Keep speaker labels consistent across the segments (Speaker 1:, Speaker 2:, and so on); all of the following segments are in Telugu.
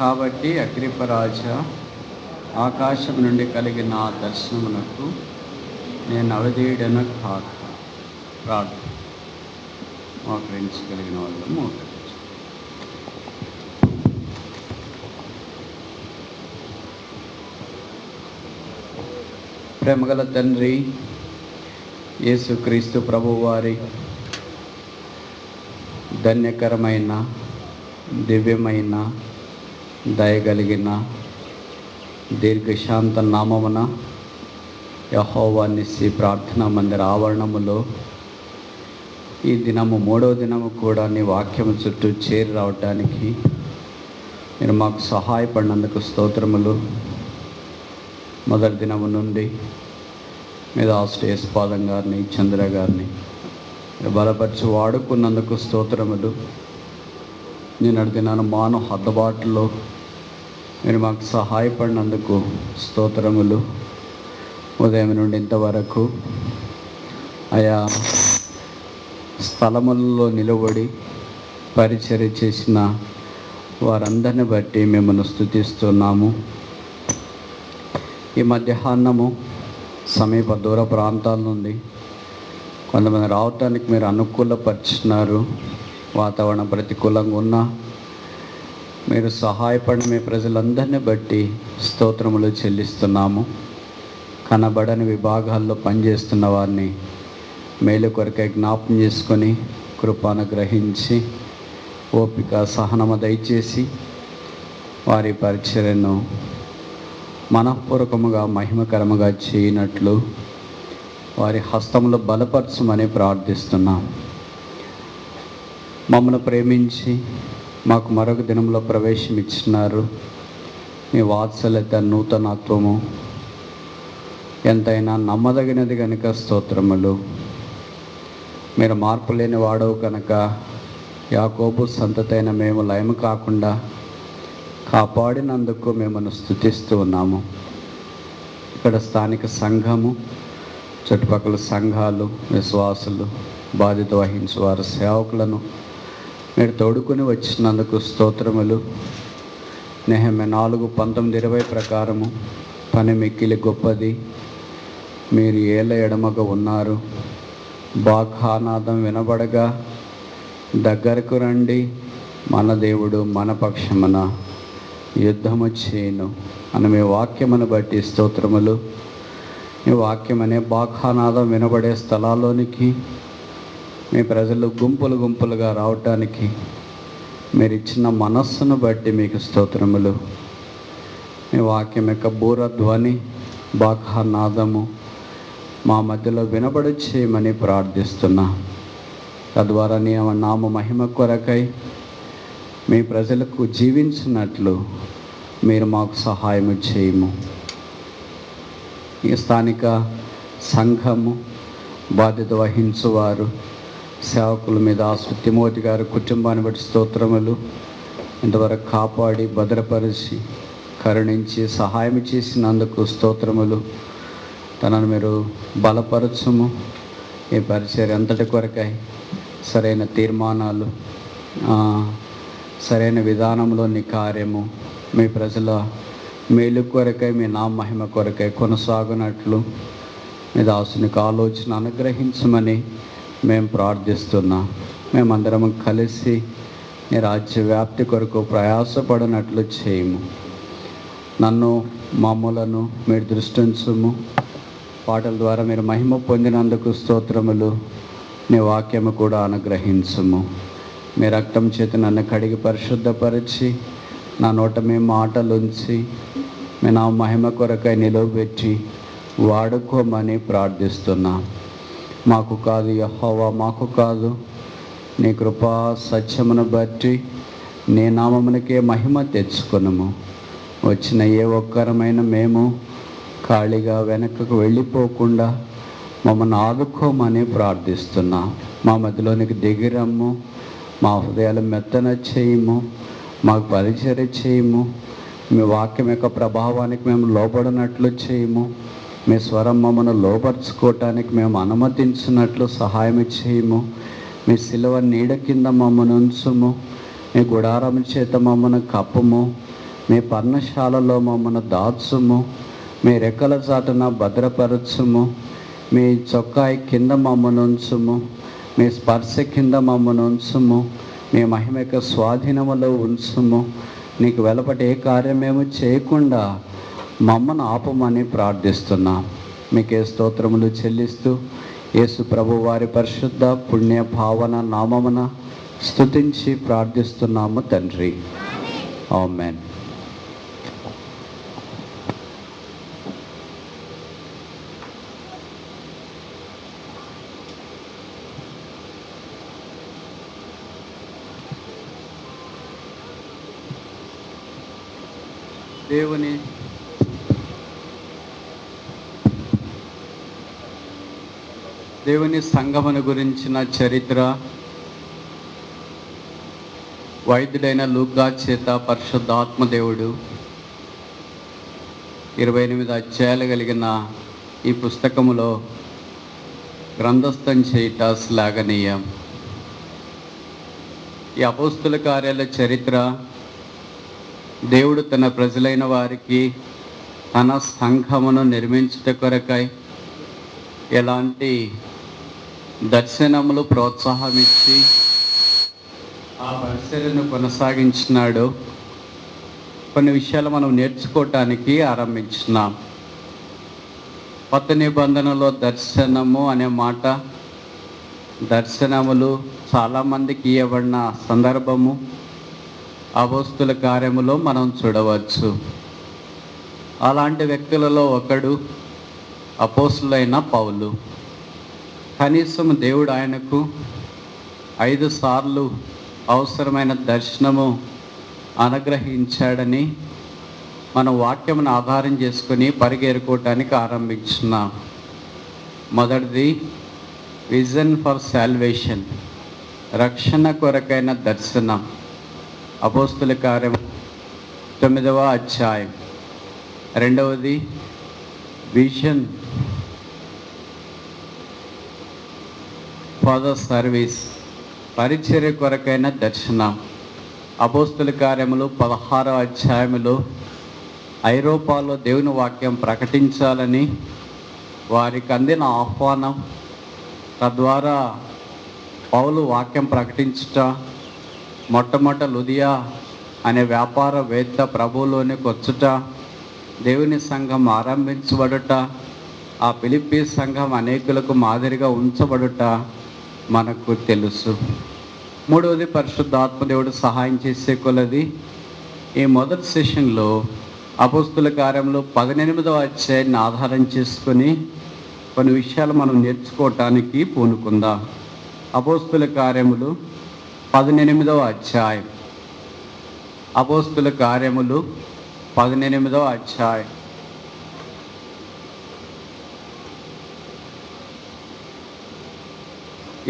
Speaker 1: కాబట్టి అగ్రిపరాజ, ఆకాశం నుండి కలిగిన ఆ దర్శనమునకు నేను అవధేయుడను కాక. ప్రార్థన. మోకరించగలిగిన వాళ్ళు మోకరించు. ప్రేమగల తండ్రి యేసుక్రీస్తు ప్రభువారి ధన్యకరమైన, దివ్యమైన, దయగలిగిన, దీర్ఘశాంత నామమున యెహోవా నిస్సి ప్రార్థనా మందిర ఆవరణములో ఈ దినము 3వ దినము కూడా నీ వాక్యము చుట్టూ చేరి రావటానికి మీరు మాకు సహాయపడినందుకు స్తోత్రములు. మొదటి దినము నుండి మీద యేసుపాదం గారిని, చంద్ర గారిని బలపరిచి వాడుకున్నందుకు స్తోత్రములు. నిన్నటి దినాన మానవ హద్దుబాటులో మీరు మాకు సహాయపడినందుకు స్తోత్రములు. ఉదయం నుండి ఇంతవరకు ఆయా స్థలములలో నిలబడి పరిచర్య చేసిన వారందరిని బట్టి మిమ్మల్ని స్తుతిస్తున్నాము. ఈ మధ్యాహ్నము సమీప దూర ప్రాంతాల నుండి కొంతమంది రావటానికి మీరు అనుకూలపరిచినారు. వాతావరణం ప్రతికూలంగా ఉన్నా మీరు సహాయపడి మీ ప్రజలందరినీ బట్టి స్తోత్రములు చెల్లిస్తున్నాము. కనబడని విభాగాల్లో పనిచేస్తున్న వారిని మేలు కొరకై జ్ఞాపం చేసుకొని కృపానుగ్రహించి ఓపిక సహనము దయచేసి వారి పరిచర్యను మనఃపూర్వకముగా మహిమకరముగా చేయనట్లు వారి హస్తములు బలపరచమని ప్రార్థిస్తున్నాం. మమ్మల్ని ప్రేమించి మాకు మరొక దినంలో ప్రవేశం ఇచ్చినారు. మీ వాత్సల్యత, నూతనత్వము ఎంతైనా నమ్మదగినది కనుక స్తోత్రములు. మీరు మార్పు లేని వాడవు కనుక యాకోబు సంతతైన మేము లయము కాకుండా కాపాడినందుకు మిమ్మల్ని స్తుతిస్తూ ఉన్నాము. ఇక్కడ స్థానిక సంఘము, చుట్టుపక్కల సంఘాలు, విశ్వాసులు, బాధ్యత వహించే వారి సేవకులను మీరు తోడుకొని వచ్చినందుకు స్తోత్రములు. నెహెమ్యా 4:19-20 ప్రకారము పని మిక్కిలి గొప్పది, మీరు ఏళ్ళ ఎడమగా ఉన్నారు. బాకానాదం వినబడగా దగ్గరకు రండి, మన దేవుడు మన పక్షమున యుద్ధము చేయను అని మీ వాక్యమును బట్టి స్తోత్రములు. మీ వాక్యమనే బాకానాదం వినబడే స్థలాల్లోనికి మీ ప్రజలు గుంపులు గుంపులుగా రావటానికి మీరు ఇచ్చిన మనస్సును బట్టి మీకు స్తోత్రములు. మీ వాక్యం యొక్క బూరధ్వని, బాకానాదము మా మధ్యలో వినబడి చేయమని ప్రార్థిస్తున్నా. తద్వారా నీ నామ మహిమ కొరకై మీ ప్రజలకు జీవించినట్లు మీరు మాకు సహాయము చేయము. ఈ స్థానిక సంఘము, బాధ్యత వహించువారు, సేవకుల మీద తిమోతి గారి కుటుంబాన్ని బట్టి స్తోత్రములు. ఇంతవరకు కాపాడి భద్రపరిచి కరుణించి సహాయం చేసినందుకు స్తోత్రములు. తనను మీరు బలపరచుము. ఈ పరిచర్య అంతటి కొరకై సరైన తీర్మానాలు, సరైన విధానంలో నీ కార్యము మీ ప్రజల మేలు కొరకై, మీ నామ మహిమ కొరకై కొనసాగునట్లు మీ దాసునికి ఆలోచన అనుగ్రహించమని మేము ప్రార్థిస్తున్నాం. మేమందరం కలిసి నీ రాజ్య వ్యాప్తి కొరకు ప్రయాసపడినట్లు చేయము. నన్ను, మమ్ములను మీరు దృష్టించుము. పాటల ద్వారా మీరు మహిమ పొందినందుకు స్తోత్రములు. నీ వాక్యము కూడా అనుగ్రహించుము. మీ రక్తం చేత నన్ను కడిగి పరిశుద్ధపరిచి నా నోట మీ మాటలుంచి మీ నా మహిమ కొరకై నిలవబెట్టి వాడుకోమని ప్రార్థిస్తున్నాం. మాకు కాదు యెహోవా, మాకు కాదు, నీ కృపా సత్యమును బట్టి నీ నామమునకే మహిమ తెచ్చుకొనుము. వచ్చిన ఏ ఒక్కరమైన మేము ఖాళీగా వెనకకు వెళ్ళిపోకుండా మమ్మల్ని ఆదుకోమని ప్రార్థిస్తున్నాం. మా మధ్యలోనికి దిగిరమ్ము. మా హృదయాలు మెత్తన చేయము. మాకు పరిచర్య చేయము. మీ వాక్యం యొక్క ప్రభావానికి మేము లోబడినట్లు చేయము. మీ స్వరం మమ్మను లోపరుచుకోవటానికి మేము అనుమతించినట్లు సహాయం చేయము. మీ సిలువ నీడ కింద మమ్మను ఉంచుము. మీ గుడారం చేత మమ్మను కప్పుము. మీ పర్ణశాలలో మమ్మను దాచుము, మీ రెక్కల చాటున భద్రపరచుము, మీ చొక్కాయి కింద మమ్మను ఉంచుము, మీ స్పర్శ కింద మమ్మను ఉంచుము, మీ మహిమక స్వాధీనములో ఉంచుము. నీకు వెలపటి ఏ కార్యమేమో చేయకుండా మమ్మను ఆపమని ప్రార్థిస్తున్నాం. మీకే స్తోత్రములు చెల్లిస్తూ యేసు ప్రభు వారి పరిశుద్ధ పుణ్య భావన నామమున స్తుతించి ప్రార్థిస్తున్నాము తండ్రి. ఆమేన్. దేవుని సంగమును గురించిన చరిత్ర వైద్యుడైన లూకా చేత పరిశుద్ధాత్మ దేవుడు 28 అధ్యాయాలు కలిగిన ఈ పుస్తకములో గ్రంథస్థం చేయుట శ్లాఘనీయం. ఈ అపోస్తుల కార్యాల చరిత్ర దేవుడు తన ప్రజలైన వారికి తన సంఘమును నిర్మించుట కొరకై ఎలాంటి దర్శనములు ప్రోత్సాహమిచ్చి ఆ పరిచర్యను కొనసాగించినాడు. కొన్ని విషయాలు మనం నేర్చుకోవటానికి ఆరంభించినాం. కొత్త నిబంధనలో దర్శనము అనే మాట, దర్శనములు చాలామందికి ఇవ్వబడిన సందర్భము అపోస్తుల కార్యములో మనం చూడవచ్చు. అలాంటి వ్యక్తులలో ఒకడు అపోస్తులైన పౌలు. కనీసం దేవుడు ఆయనకు 5 సార్లు అవసరమైన దర్శనము అనుగ్రహించాడని మన వాక్యమును ఆధారం చేసుకుని పరిగెరుకోవటానికి ఆరంభించున్నాం. మొదటిది విజన్ ఫర్ సాల్వేషన్, రక్షణ కొరకైన దర్శనం. అపోస్తుల కార్యం 9వ అధ్యాయం. రెండవది విజన్ ఫర్ ద సర్వీస్, పరిచర్య కొరకైన దర్శనం. అపోస్తుల కార్యములు 16వ అధ్యాయములో ఐరోపాలో దేవుని వాక్యం ప్రకటించాలని వారికి అందిన ఆహ్వానం, తద్వారా పౌలు వాక్యం ప్రకటించుట, మొట్టమొదట లుదియా అనే వ్యాపారవేత్త ప్రభువులోనికి వచ్చుట, దేవుని సంఘం ఆరంభించబడుట, ఆ ఫిలిప్పీ సంఘం అనేకులకు మాదిరిగా ఉంచబడుట మనకు తెలుసు. మూడవది పరిశుద్ధాత్మ దేవుడు సహాయం చేసే కొలది ఈ మొదటి సెషన్లో అపోస్తుల కార్యంలో 18వ అధ్యాయాన్ని ఆధారం చేసుకొని కొన్ని విషయాలు మనం నేర్చుకోవటానికి పూనుకుందాం. అపోస్తుల కార్యములు 18వ అధ్యాయం. అపోస్తుల కార్యములు 18వ అధ్యాయం.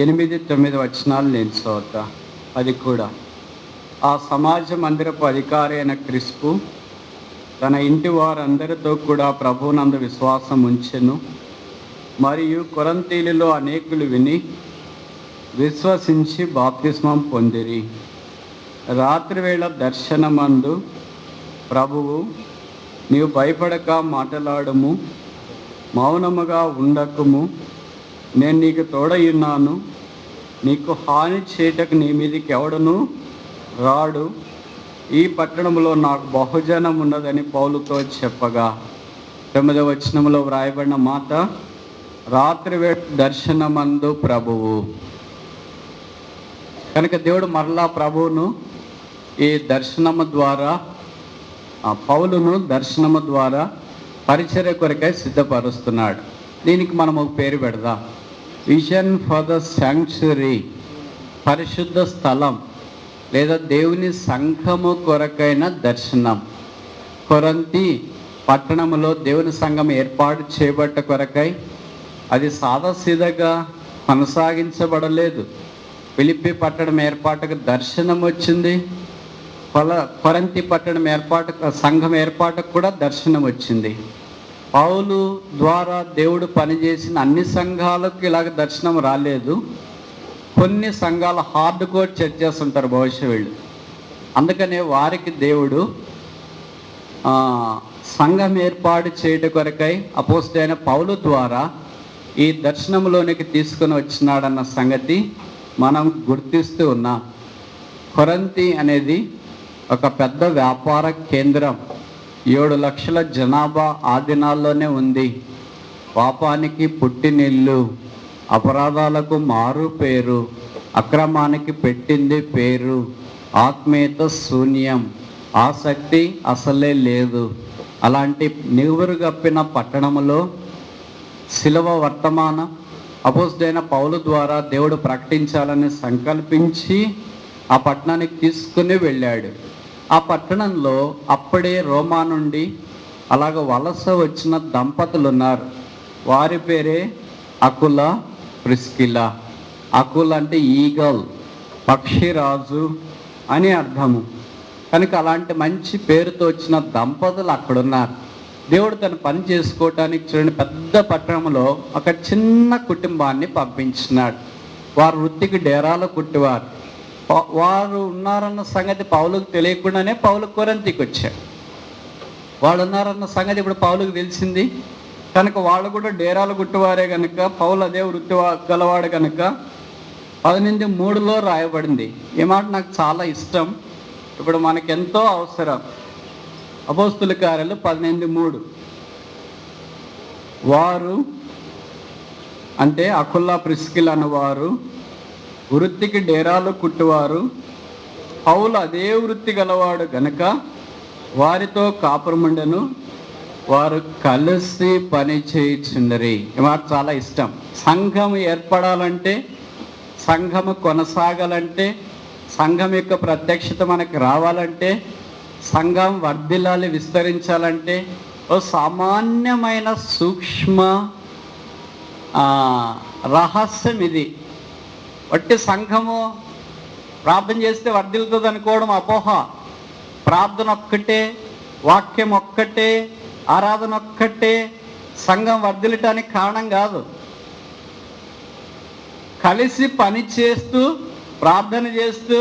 Speaker 1: 8-9 వచనాలు నేను చదువుతా. అది కూడా ఆ సమాజ మందిరపు అధికారి అయిన క్రిస్పు తన ఇంటి వారందరితో కూడా ప్రభువునందు విశ్వాసం ఉంచెను. మరియు కొరంతీలులో అనేకులు విని విశ్వసించి బాప్తిస్మం పొందిరి. రాత్రివేళ దర్శనమందు ప్రభువు, నీవు భయపడక మాట్లాడము, మౌనముగా ఉండకము, నేను నీకు తోడయున్నాను, నీకు హాని చేయటకు నీ మీదకి ఎవడను రాడు, ఈ పట్టణంలో నాకు బహుజనం ఉన్నదని పౌలుతో చెప్పగా, 9వ వచనంలో వ్రాయబడిన మాట, రాత్రివేళ దర్శనమందు ప్రభువు. కనుక దేవుడు మరలా ప్రభువును ఈ దర్శనము ద్వారా, పౌలును దర్శనము ద్వారా పరిచర్య కొరకై సిద్ధపరుస్తున్నాడు. దీనికి మనం ఒక పేరు పెడదాం, విజన్ ఫర్ ద శాంక్చురీ, పరిశుద్ధ స్థలం లేదా దేవుని సంఘము కొరకైన దర్శనం. కొరంతి పట్టణంలో దేవుని సంఘం ఏర్పాటు చేయబట్ట కొరకై అది సాదాసీదాగా కొనసాగించబడలేదు. ఫిలిప్పీ పట్టణం ఏర్పాటుకు దర్శనం వచ్చింది, కొరంతి పట్టణం సంఘం ఏర్పాటుకు కూడా దర్శనం వచ్చింది. పౌలు ద్వారా దేవుడు పనిచేసిన అన్ని సంఘాలకు ఇలాగ దర్శనం రాలేదు. కొన్ని సంఘాలు హార్డ్ కోర్ చర్చెస్ ఉంటారు బహుశా వీళ్ళు, అందుకనే వారికి దేవుడు సంఘం ఏర్పాటు చేయడం కొరకై అపోస్తలుడైన పౌలు ద్వారా ఈ దర్శనంలోనికి తీసుకుని వచ్చినాడన్న సంగతి మనం గుర్తిస్తూ ఉన్నాం. కొరంతి అనేది ఒక పెద్ద వ్యాపార కేంద్రం. 7 లక్షల జనాభా ఆ దినాల్లోనే ఉంది. పాపానికి పుట్టినిల్లు, అపరాధాలకు మారు పేరు, అక్రమానికి పెట్టింది పేరు, ఆత్మీయత శూన్యం, ఆసక్తి అసలే లేదు. అలాంటి నివురుగప్పిన పట్టణంలో శిలువ వర్తమానం అపోస్తలుడైన పౌలు ద్వారా దేవుడు ప్రకటించాలని సంకల్పించి ఆ పట్టణానికి తీసుకుని వెళ్ళాడు. ఆ పట్టణంలో అప్పుడే రోమా నుండి అలాగ వలస వచ్చిన దంపతులు ఉన్నారు. వారి పేరే అకుల, ప్రిస్కిల. అకుల అంటే ఈగల్, పక్షిరాజు అని అర్థము. కనుక అలాంటి మంచి పేరుతో వచ్చిన దంపతులు అక్కడున్నారు. దేవుడు తన పని చేసుకోవటానికి చూడండి, పెద్ద పట్టణంలో ఒక చిన్న కుటుంబాన్ని పంపించినాడు. వారు వృత్తికి డేరాలు కుట్టివారు. వారు ఉన్నారన్న సంగతి పౌలుకు తెలియకుండానే పౌలు కొరంతికి వచ్చారు. వాళ్ళు ఉన్నారన్న సంగతి ఇప్పుడు పౌలుకు తెలిసింది కనుక వాళ్ళు కూడా డేరాలు కుట్టివారే కనుక పౌలు అదే వృత్తి గలవాడు కనుక 18:3 రాయబడింది. ఈ మాట నాకు చాలా ఇష్టం, ఇప్పుడు మనకెంతో అవసరం. అపోస్తుల కార్యాలు 18:3. వారు అంటే అకుల, ప్రిస్కిల అన్నవారు వృత్తికి డేరాలు కుట్టువారు. పౌలు అదే వృత్తి గలవాడు గనుక వారితో కాపురముండెను. వారు కలిసి పని చేయుచుండరి. ఈ మాట చాలా ఇష్టం. సంఘం ఏర్పడాలంటే, సంఘము కొనసాగాలంటే, సంఘం యొక్క ప్రత్యక్షత మనకి రావాలంటే, సంఘం వర్ధిల్లాలి, విస్తరించాలంటే ఓ సామాన్యమైన సూక్ష్మ రహస్యం ఇది. వట్టి సంఘము ప్రార్థన చేస్తే వర్ధిల్లుతుంది అనుకోవడం అపోహ. ప్రార్థన ఒక్కటే, వాక్యం ఒక్కటే, ఆరాధన ఒక్కటే సంఘం వర్ధిల్లటానికి కారణం కాదు. కలిసి పని చేస్తూ, ప్రార్థన చేస్తూ,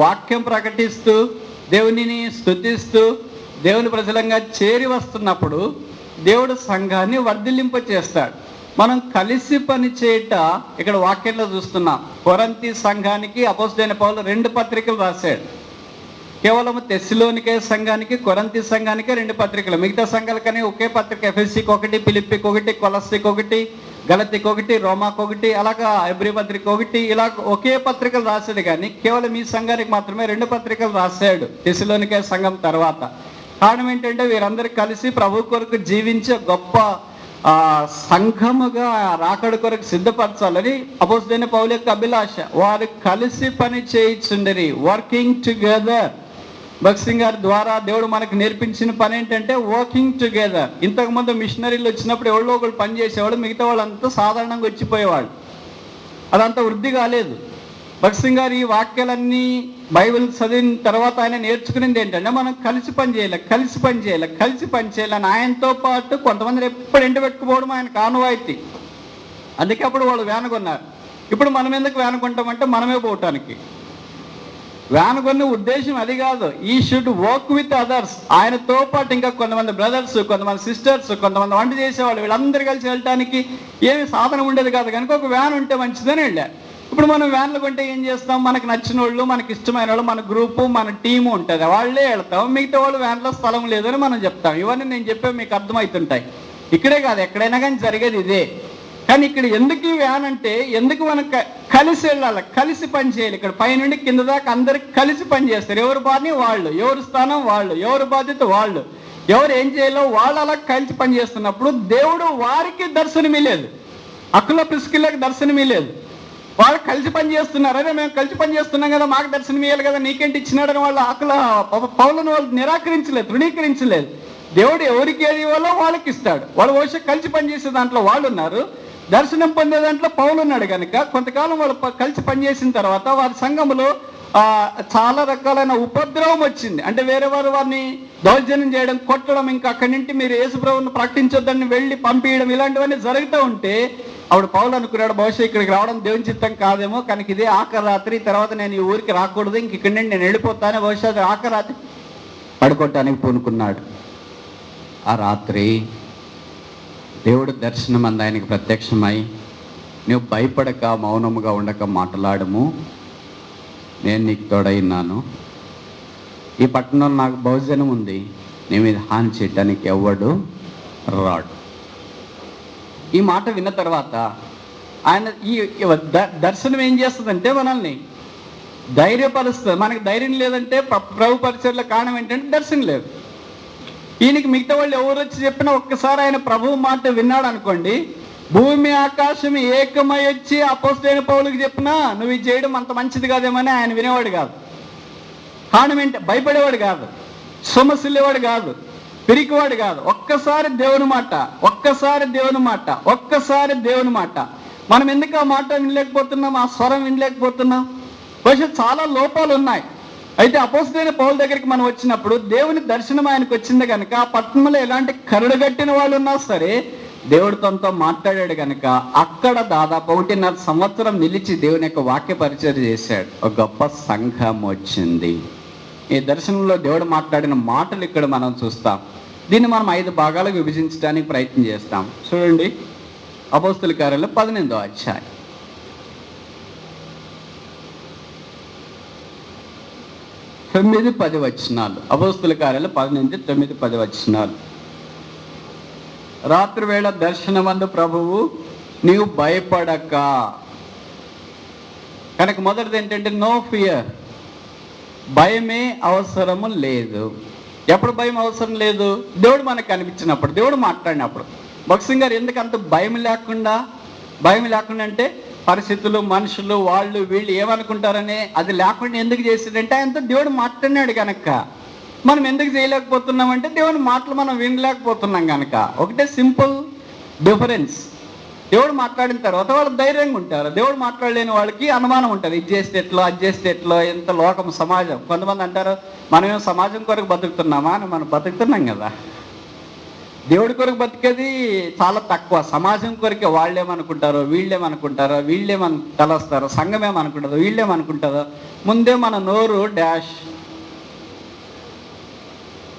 Speaker 1: వాక్యం ప్రకటిస్తూ, దేవునిని స్తుతిస్తూ, దేవుని ప్రజలంగా చేరి వస్తున్నప్పుడు దేవుడు సంఘాన్ని వర్ధిల్లింప చేస్తాడు. మనం కలిసి పని చేయట ఇక్కడ వాక్యంలో చూస్తున్నాం. కొరంతి సంఘానికి అపోస్తలుడైన పౌలు 2 పత్రికలు రాశాడు. కేవలం తెస్సలోనికే సంఘానికి, కొరంతి సంఘానికి 2 పత్రికలు. మిగతా సంఘాలకని ఒకే పత్రిక. ఎఫెసీకి 1, ఫిలిప్పీకి 1, కొలస్సీకి 1, గలతీకి 1, రోమాకి 1, అలాగా హెబ్రీ పత్రిక 1, ఇలా ఒకే పత్రికలు రాశాడు. కానీ కేవలం ఈ సంఘానికి మాత్రమే 2 పత్రికలు రాశాడు తెస్సలోనికే సంఘం తర్వాత. కారణం ఏంటంటే వీరందరూ కలిసి ప్రభు కొరకు జీవించే గొప్ప సంఘముగా రాకడ కొరకు సిద్ధపరచాలని అపోస్తలుడైన పౌలు యొక్క అభిలాష. వారు కలిసి పని చేయుచుండరి, వర్కింగ్ టుగెదర్. భక్సింగ్ గారి ద్వారా దేవుడు మనకు నేర్పించిన పని ఏంటంటే వర్కింగ్ టుగెదర్. ఇంతకుముందు మిషనరీలు వచ్చినప్పుడు ఎవరో ఒకళ్ళు పని చేసేవాడు, మిగతా వాళ్ళంతా సాధారణంగా వచ్చిపోయేవాడు. అదంతా వృద్ధి కాలేదు. భక్సింగ్ గారు ఈ వాక్యాలన్నీ బైబిల్ చదివిన తర్వాత ఆయన నేర్చుకునేది ఏంటంటే మనం కలిసి పని చేయాలని ఆయనతో పాటు కొంతమంది ఎప్పుడు ఎండ పెట్టుకుపోవడం ఆయన ఆనవాయితీ. అందుకే అప్పుడు వాళ్ళు వేనగొన్నారు. ఇప్పుడు మనం ఎందుకు వేనగొంటామంటే మనమే పోవటానికి. వేనగొన్న ఉద్దేశం అది కాదు. ఈ షుడ్ వర్క్ విత్ అదర్స్. ఆయనతో పాటు ఇంకా కొంతమంది బ్రదర్స్, కొంతమంది సిస్టర్స్, కొంతమంది వంట చేసేవాళ్ళు, వీళ్ళందరూ కలిసి వెళ్ళటానికి ఏమి సాధనం ఉండేది కాదు కనుక ఒక వ్యాన్ ఉంటే మంచిదని వెళ్ళారు. ఇప్పుడు మనం వ్యాన్లు కొంటే ఏం చేస్తాం? మనకు నచ్చిన వాళ్ళు, మనకి ఇష్టమైన వాళ్ళు, మన గ్రూపు, మన టీము ఉంటుంది, వాళ్ళే వెళ్తాం. మిగతా వాళ్ళు వ్యాన్లో స్థలం లేదని మనం చెప్తాం. ఇవన్నీ నేను చెప్పే మీకు అర్థమవుతుంటాయి. ఇక్కడే కాదు, ఎక్కడైనా కానీ జరిగేది ఇదే. కానీ ఇక్కడ ఎందుకు ఈ వ్యాన్ అంటే, ఎందుకు మనం కలిసి వెళ్ళాలి, కలిసి పని చేయాలి. ఇక్కడ పైనుండి కింద దాకా అందరికి కలిసి పని చేస్తారు. ఎవరి పని వాళ్ళు, ఎవరి స్థానం వాళ్ళు, ఎవరి బాధ్యత వాళ్ళు, ఎవరు ఏం చేయాలో వాళ్ళు అలా కలిసి పని చేస్తున్నప్పుడు దేవుడు వారికి దర్శనమీ లేదు, అకుల ప్రిస్కిల్లకి దర్శనమీ లేదు. వాళ్ళు కలిసి పని చేస్తున్నారు. అదే మేము కలిసి పని చేస్తున్నాం కదా, మాకు దర్శనం ఇవ్వాలి కదా, నీకేంటి ఇచ్చినాడని వాళ్ళు అకుల పౌలను వాళ్ళు నిరాకరించలేదు, తృణీకరించలేదు. దేవుడు ఎవరికి ఏది ఇవ్వాలో వాళ్ళకి ఇస్తాడు. వాళ్ళు వచ్చి కలిసి పనిచేసే దాంట్లో వాళ్ళు ఉన్నారు, దర్శనం పొందే దాంట్లో పౌలు ఉన్నాడు కనుక కొంతకాలం వాళ్ళు కలిసి పనిచేసిన తర్వాత వారి సంఘములో చాలా రకాలైన ఉపద్రవం వచ్చింది. అంటే వేరే వారిని దౌర్జన్యం చేయడం, కొట్టడం, ఇంకా అక్కడి నుండి మీరు యేసుప్రభువుని ప్రకటించొద్దని వెళ్ళి పంపించడం, ఇలాంటివన్నీ జరుగుతూ ఉంటే అప్పుడు పౌలు అనుకున్నాడు, బహుశా ఇక్కడికి రావడం దేవుని చిత్తం కాదేమో, కనుక ఇదే ఆఖరి రాత్రి, తర్వాత నేను ఈ ఊరికి రాకూడదు, ఇంక ఇక్కడి నుండి నేను వెళ్ళిపోతాను, బహుశా ఆఖరి రాత్రి పడుకోవటానికి పూనుకున్నాడు. ఆ రాత్రి దేవుడు దర్శనం అంది ఆయనకి ప్రత్యక్షమై, నువ్వు భయపడక మౌనముగా ఉండక మాట్లాడము, నేను నీకు తోడైనాను. ఈ పట్టణంలో నాకు బహుజనం ఉంది, నీ మీద హాని చేయటానికి ఎవడు రాడు. ఈ మాట విన్న తర్వాత ఆయన ఈ దర్శనం ఏం చేస్తుందంటే మనల్ని ధైర్యపరుస్తుంది. మనకి ధైర్యం లేదంటే ప్రభు పరిచర్ల కారణం ఏంటంటే దర్శనం లేదు. ఈయనకి మిగతా వాళ్ళు ఎవరు వచ్చి చెప్పినా ఒక్కసారి ఆయన ప్రభువు మాట విన్నాడు అనుకోండి, భూమి ఆకాశం ఏకమై వచ్చి అపోస్తలుడైన పౌలుకి చెప్పినా నువ్వు ఇది చేయడం అంత మంచిది కాదేమని ఆయన వినేవాడు కాదు. కారణం ఏంటి? భయపడేవాడు కాదు, సొమ్మసిల్లేవాడు కాదు, పిరికివాడు కాదు. ఒక్కసారి దేవుని మాట, ఒక్కసారి దేవుని మాట, ఒక్కసారి దేవుని మాట. మనం ఎందుకు ఆ మాట వినలేకపోతున్నాం, ఆ స్వరం వినలేకపోతున్నాం? బహుశా చాలా లోపాలు ఉన్నాయి. అయితే అపోస్తలుడైన పౌలు దగ్గరికి మనం వచ్చినప్పుడు దేవుని దర్శనం ఆయనకు వచ్చింది కనుక, ఆ పట్టణంలో ఎలాంటి కరుడుగట్టిన వాళ్ళు ఉన్నా సరే దేవుడు తనతో మాట్లాడాడు కనుక అక్కడ దాదాపు 1.5 సంవత్సరం నిలిచి దేవుని యొక్క వాక్య పరిచయం చేశాడు. ఒక గొప్ప సంఘం వచ్చింది. ఈ దర్శనంలో దేవుడు మాట్లాడిన మాటలు ఇక్కడ మనం చూస్తాం. దీన్ని మనం 5 భాగాలకు విభజించడానికి ప్రయత్నం చేస్తాం. చూడండి, అపోస్తల కార్యాలు 18వ అధ్యాయం 9-10 వచనాలు. అపోస్తల కార్యాలు 18-9-10 వచనాలు. రాత్రి వేళ దర్శనమందు ప్రభువు నీవు భయపడక. కనుక మొదటిది ఏంటంటే నో ఫియర్, భయమే అవసరము లేదు. ఎప్పుడు భయం అవసరం లేదు? దేవుడు మనకు కనిపించినప్పుడు, దేవుడు మాట్లాడినప్పుడు. భక్సింగ్ గారు ఎందుకు అంత భయం లేకుండా అంటే పరిస్థితులు, మనుషులు, వాళ్ళు వీళ్ళు ఏమనుకుంటారని అది లేకుండా ఎందుకు చేసాడంటే ఆయనతో దేవుడు మాట్లాడినాడు కనుక. మనం ఎందుకు చేయలేకపోతున్నామంటే దేవుని మాటలు మనం వినలేకపోతున్నాం కనుక. ఒకటే సింపుల్ డిఫరెన్స్. దేవుడు మాట్లాడిన తర్వాత వాళ్ళు ధైర్యంగా ఉంటారు. దేవుడు మాట్లాడలేని వాళ్ళకి అనుమానం ఉంటుంది, ఇది చేస్తే ఎట్లో, అది చేస్తే ఎట్లో, ఎంత లోకం, సమాజం. కొంతమంది అంటారు మనమేం సమాజం కొరకు బతుకుతున్నామా అని. మనం బతుకుతున్నాం కదా. దేవుడి కొరకు బతికేది చాలా తక్కువ. సమాజం కొరకే వాళ్ళేమనుకుంటారో, వీళ్ళేమనుకుంటారో, తలస్తారు, సంఘం ఏమనుకుంటుందో, వీళ్ళేమనుకుంటుందో. ముందే మన నోరు డాష్.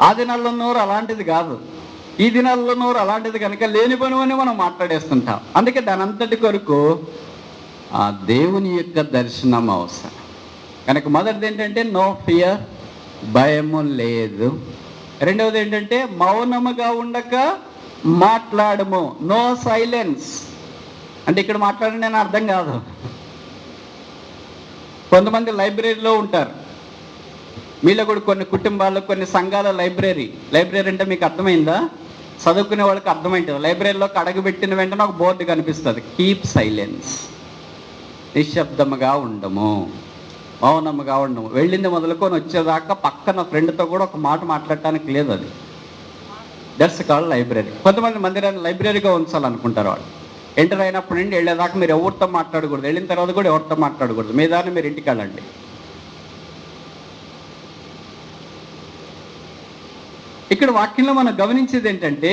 Speaker 1: ఆ దినాల్లో నోరు అలాంటిది కాదు, ఈ దినాల్లో నోరు అలాంటిది కనుక లేని పనువని మనం మాట్లాడేస్తుంటాం. అందుకే దాని అంతటి కొరకు ఆ దేవుని యొక్క దర్శనం అవసరం కనుక. మొదటిది ఏంటంటే నో ఫియర్, భయము లేదు. రెండవది ఏంటంటే మౌనముగా ఉండక మాట్లాడము, నో సైలెన్స్. అంటే ఇక్కడ మాట్లాడండి అని అర్థం కాదు. కొంతమంది లైబ్రరీలో ఉంటారు. మీలో కూడా కొన్ని కుటుంబాల్లో, కొన్ని సంఘాల లైబ్రరీ అంటే మీకు అర్థమైందా? చదువుకునే వాళ్ళకి అర్థమైంది. లైబ్రరీలోకి అడుగుపెట్టిన వెంటనే ఒక బోర్డు కనిపిస్తుంది, కీప్ సైలెన్స్. నిశ్శబ్దముగా ఉండము, మౌనముగా ఉండము. వెళ్ళింది మొదలుకొని వచ్చేదాకా పక్కన ఫ్రెండ్తో కూడా ఒక మాట మాట్లాడటానికి లేదు. అది దట్స్ కాల్డ్ లైబ్రరీ. కొంతమంది మందిరాన్ని లైబ్రరీగా ఉంచాలనుకుంటారు. వాళ్ళు ఎంటర్ అయినప్పటి నుండి వెళ్ళేదాకా మీరు ఎవరితో మాట్లాడకూడదు, వెళ్ళిన తర్వాత కూడా ఎవరితో మాట్లాడకూడదు. మీ దాన్ని మీరు ఇంటికి వెళ్ళండి. ఇక్కడ వాక్యంలో మనం గమనించేది ఏంటంటే,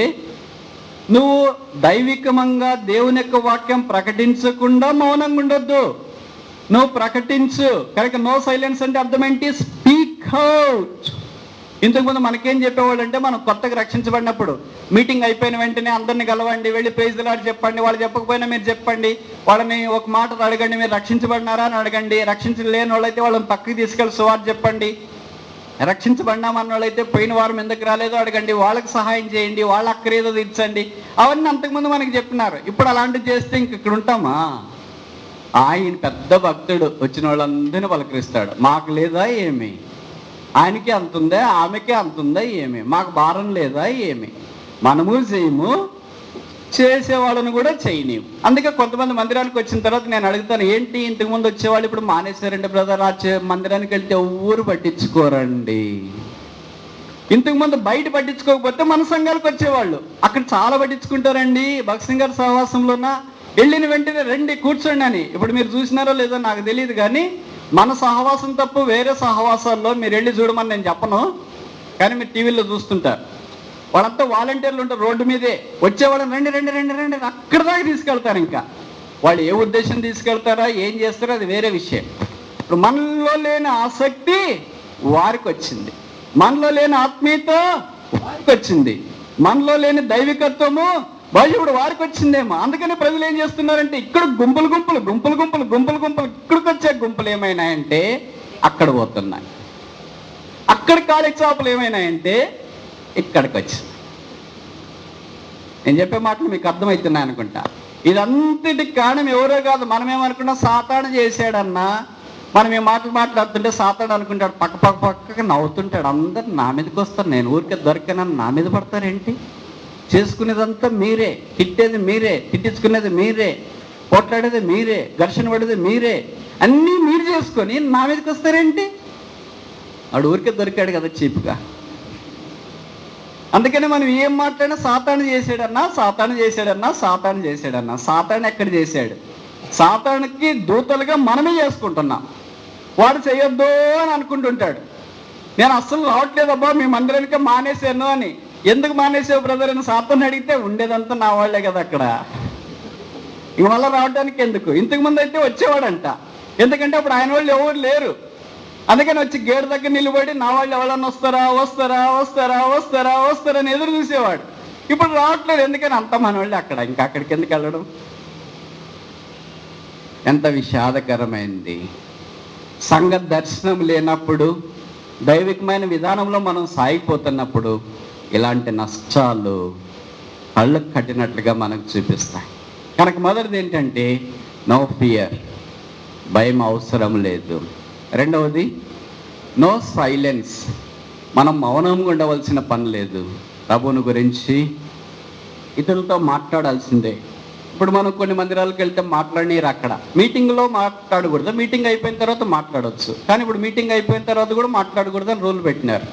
Speaker 1: నువ్వు దైవికమంగా దేవుని యొక్క వాక్యం ప్రకటించకుండా మౌనంగా ఉండొద్దు, నువ్వు ప్రకటించు. కనుక నో సైలెన్స్ అంటే అర్థం ఏంటి? Speak out. ఇంతకుముందు మనకేం చెప్పేవాళ్ళు అంటే, మనం కొత్తగా రక్షించబడినప్పుడు మీటింగ్ అయిపోయిన వెంటనే అందరిని కలవండి, వెళ్ళి ప్రైజ్ ది లార్డ్ చెప్పండి. వాళ్ళు చెప్పకపోయినా మీరు చెప్పండి. వాళ్ళని ఒక మాట అడగండి, మీరు రక్షించబడినారా అని అడగండి. రక్షించలేని వాళ్ళైతే వాళ్ళని పక్కకి తీసుకెళ్ళి సువార్త చెప్పండి. రక్షించబడినామన్న వాళ్ళైతే పోయిన వారం ఎందుకు రాలేదో అడగండి, వాళ్ళకి సహాయం చేయండి, వాళ్ళ అక్కరేదో తీర్చండి. అవన్నీ అంతకుముందు మనకి చెప్పినారు. ఇప్పుడు అలాంటివి చేస్తే ఇంక ఇక్కడ ఉంటామా? ఆయన పెద్ద భక్తుడు, వచ్చిన వాళ్ళందరినీ పలకరిస్తాడు. మాకు లేదా ఏమి? ఆయనకి అంతుందా, ఆమెకే అంతుందా ఏమి? మాకు భారం లేదా ఏమి? మనము చేయము, చేసేవాళ్ళను కూడా చేయనివ్వు. అందుకే కొంతమంది మందిరానికి వచ్చిన తర్వాత నేను అడుగుతాను, ఏంటి ఇంతకుముందు వచ్చేవాళ్ళు ఇప్పుడు మానేశారండి బ్రదర్? మందిరానికి వెళ్తే ఊరు పట్టించుకోరండి. ఇంతకుముందు బయట పట్టించుకోకపోతే మన సంఘాలకు వచ్చేవాళ్ళు, అక్కడ చాలా పట్టించుకుంటారండి. భక్సింగ్ గారి సహవాసంలోన వెళ్ళిన వెంటనే రండి కూర్చోండి అని. ఇప్పుడు మీరు చూసినారో లేదో నాకు తెలియదు, కానీ మన సహవాసం తప్పు వేరే సహవాసాల్లో మీరు వెళ్ళి చూడమని నేను చెప్పను, కానీ మీరు టీవీలో చూస్తుంటారు. వాళ్ళంతా వాలంటీర్లు ఉంటారు, రోడ్డు మీదే వచ్చేవాళ్ళని రండి రండి రండి రండి అక్కడ దాకా తీసుకెళ్తారు. ఇంకా వాళ్ళు ఏ ఉద్దేశం తీసుకెళ్తారా, ఏం చేస్తారో అది వేరే విషయం. ఇప్పుడు మనలో లేని ఆసక్తి వారికి వచ్చింది, మనలో లేని ఆత్మీయత వారికి వచ్చింది. మనలో లేని దైవికత్వము బయలుడు వారికి వచ్చిందేమో. అందుకని ప్రజలు ఏం చేస్తున్నారంటే ఇక్కడ గుంపులు ఇక్కడికి వచ్చే గుంపులు ఏమైనాయంటే అక్కడ పోతున్నాయి. అక్కడ కాలి చాపులు ఏమైనాయంటే ఇక్కడికి వచ్చి. నేను చెప్పే మాటలు మీకు అర్థమవుతున్నాయి అనుకుంటా. ఇదంతటికి కారణం ఎవరో కాదు, మనమేమనుకున్నా సాతాను చేశాడన్నా. మనం ఏ మాటలు మాట్లాడుతుంటే సాతాడు అనుకుంటాడు, పక్కకి నవ్వుతుంటాడు. అందరు నా మీదకి వస్తారు, నేను ఊరికే దొరికానని నా మీద పడతారేంటి? చేసుకునేదంతా మీరే, తిట్టేది మీరే, తిట్టించుకునేది మీరే, పోట్లాడేది మీరే, ఘర్షణ పడేది మీరే, అన్నీ మీరు చేసుకొని నా మీదకి వస్తారేంటి? వాడు ఊరికే దొరికాడు కదా చీప్గా. అందుకని మనం ఏం మాట్లాడినా సాతాను చేశాడన్నా. సాతాను ఎక్కడ చేశాడు? సాతానుకి దూతలుగా మనమే చేసుకుంటున్నాం. వాడు చేయొద్దు అని అనుకుంటుంటాడు. నేను అస్సలు రావట్లేదబ్బా, మీ మందిరానికే మానేశాను అని. ఎందుకు మానేసావు బ్రదర్ అని సాతాను అడిగితే, ఉండేదంతా నా వాళ్లే కదా అక్కడ, ఇంక మళ్ళీ రావడానికి ఎందుకు? ఇంతకు ముందు అయితే వచ్చేవాడంట, ఎందుకంటే అప్పుడు ఆయన వాళ్ళు ఎవరు లేరు. అందుకని వచ్చి గేటు దగ్గర నిలబడి నా వాళ్ళు ఎవరన్నా వస్తారా అని ఎదురు చూసేవాడు. ఇప్పుడు రావట్లేదు, ఎందుకని? అంతా మన వాళ్ళు అక్కడ, ఇంకా అక్కడికి ఎందుకు వెళ్ళడం? ఎంత విషాదకరమైంది. సంఘ దర్శనం లేనప్పుడు, దైవికమైన విధానంలో మనం సాగిపోతున్నప్పుడు ఇలాంటి నష్టాలు కళ్ళకు కట్టినట్లుగా మనకు చూపిస్తాయి. కనుక మొదటిది ఏంటంటే నో ఫియర్, భయం అవసరం లేదు. రెండవది నో సైలెన్స్, మనం మౌనంగా ఉండవలసిన పని లేదు. ప్రభువుని గురించి ఇతరులతో మాట్లాడాల్సిందే. ఇప్పుడు మనం కొన్ని మందిరాలకు వెళ్తే మాట్లాడినారు, అక్కడ మీటింగ్లో మాట్లాడకూడదు, మీటింగ్ అయిపోయిన తర్వాత మాట్లాడవచ్చు. కానీ ఇప్పుడు మీటింగ్ అయిపోయిన తర్వాత కూడా మాట్లాడకూడదు అని రూల్ పెట్టినారు.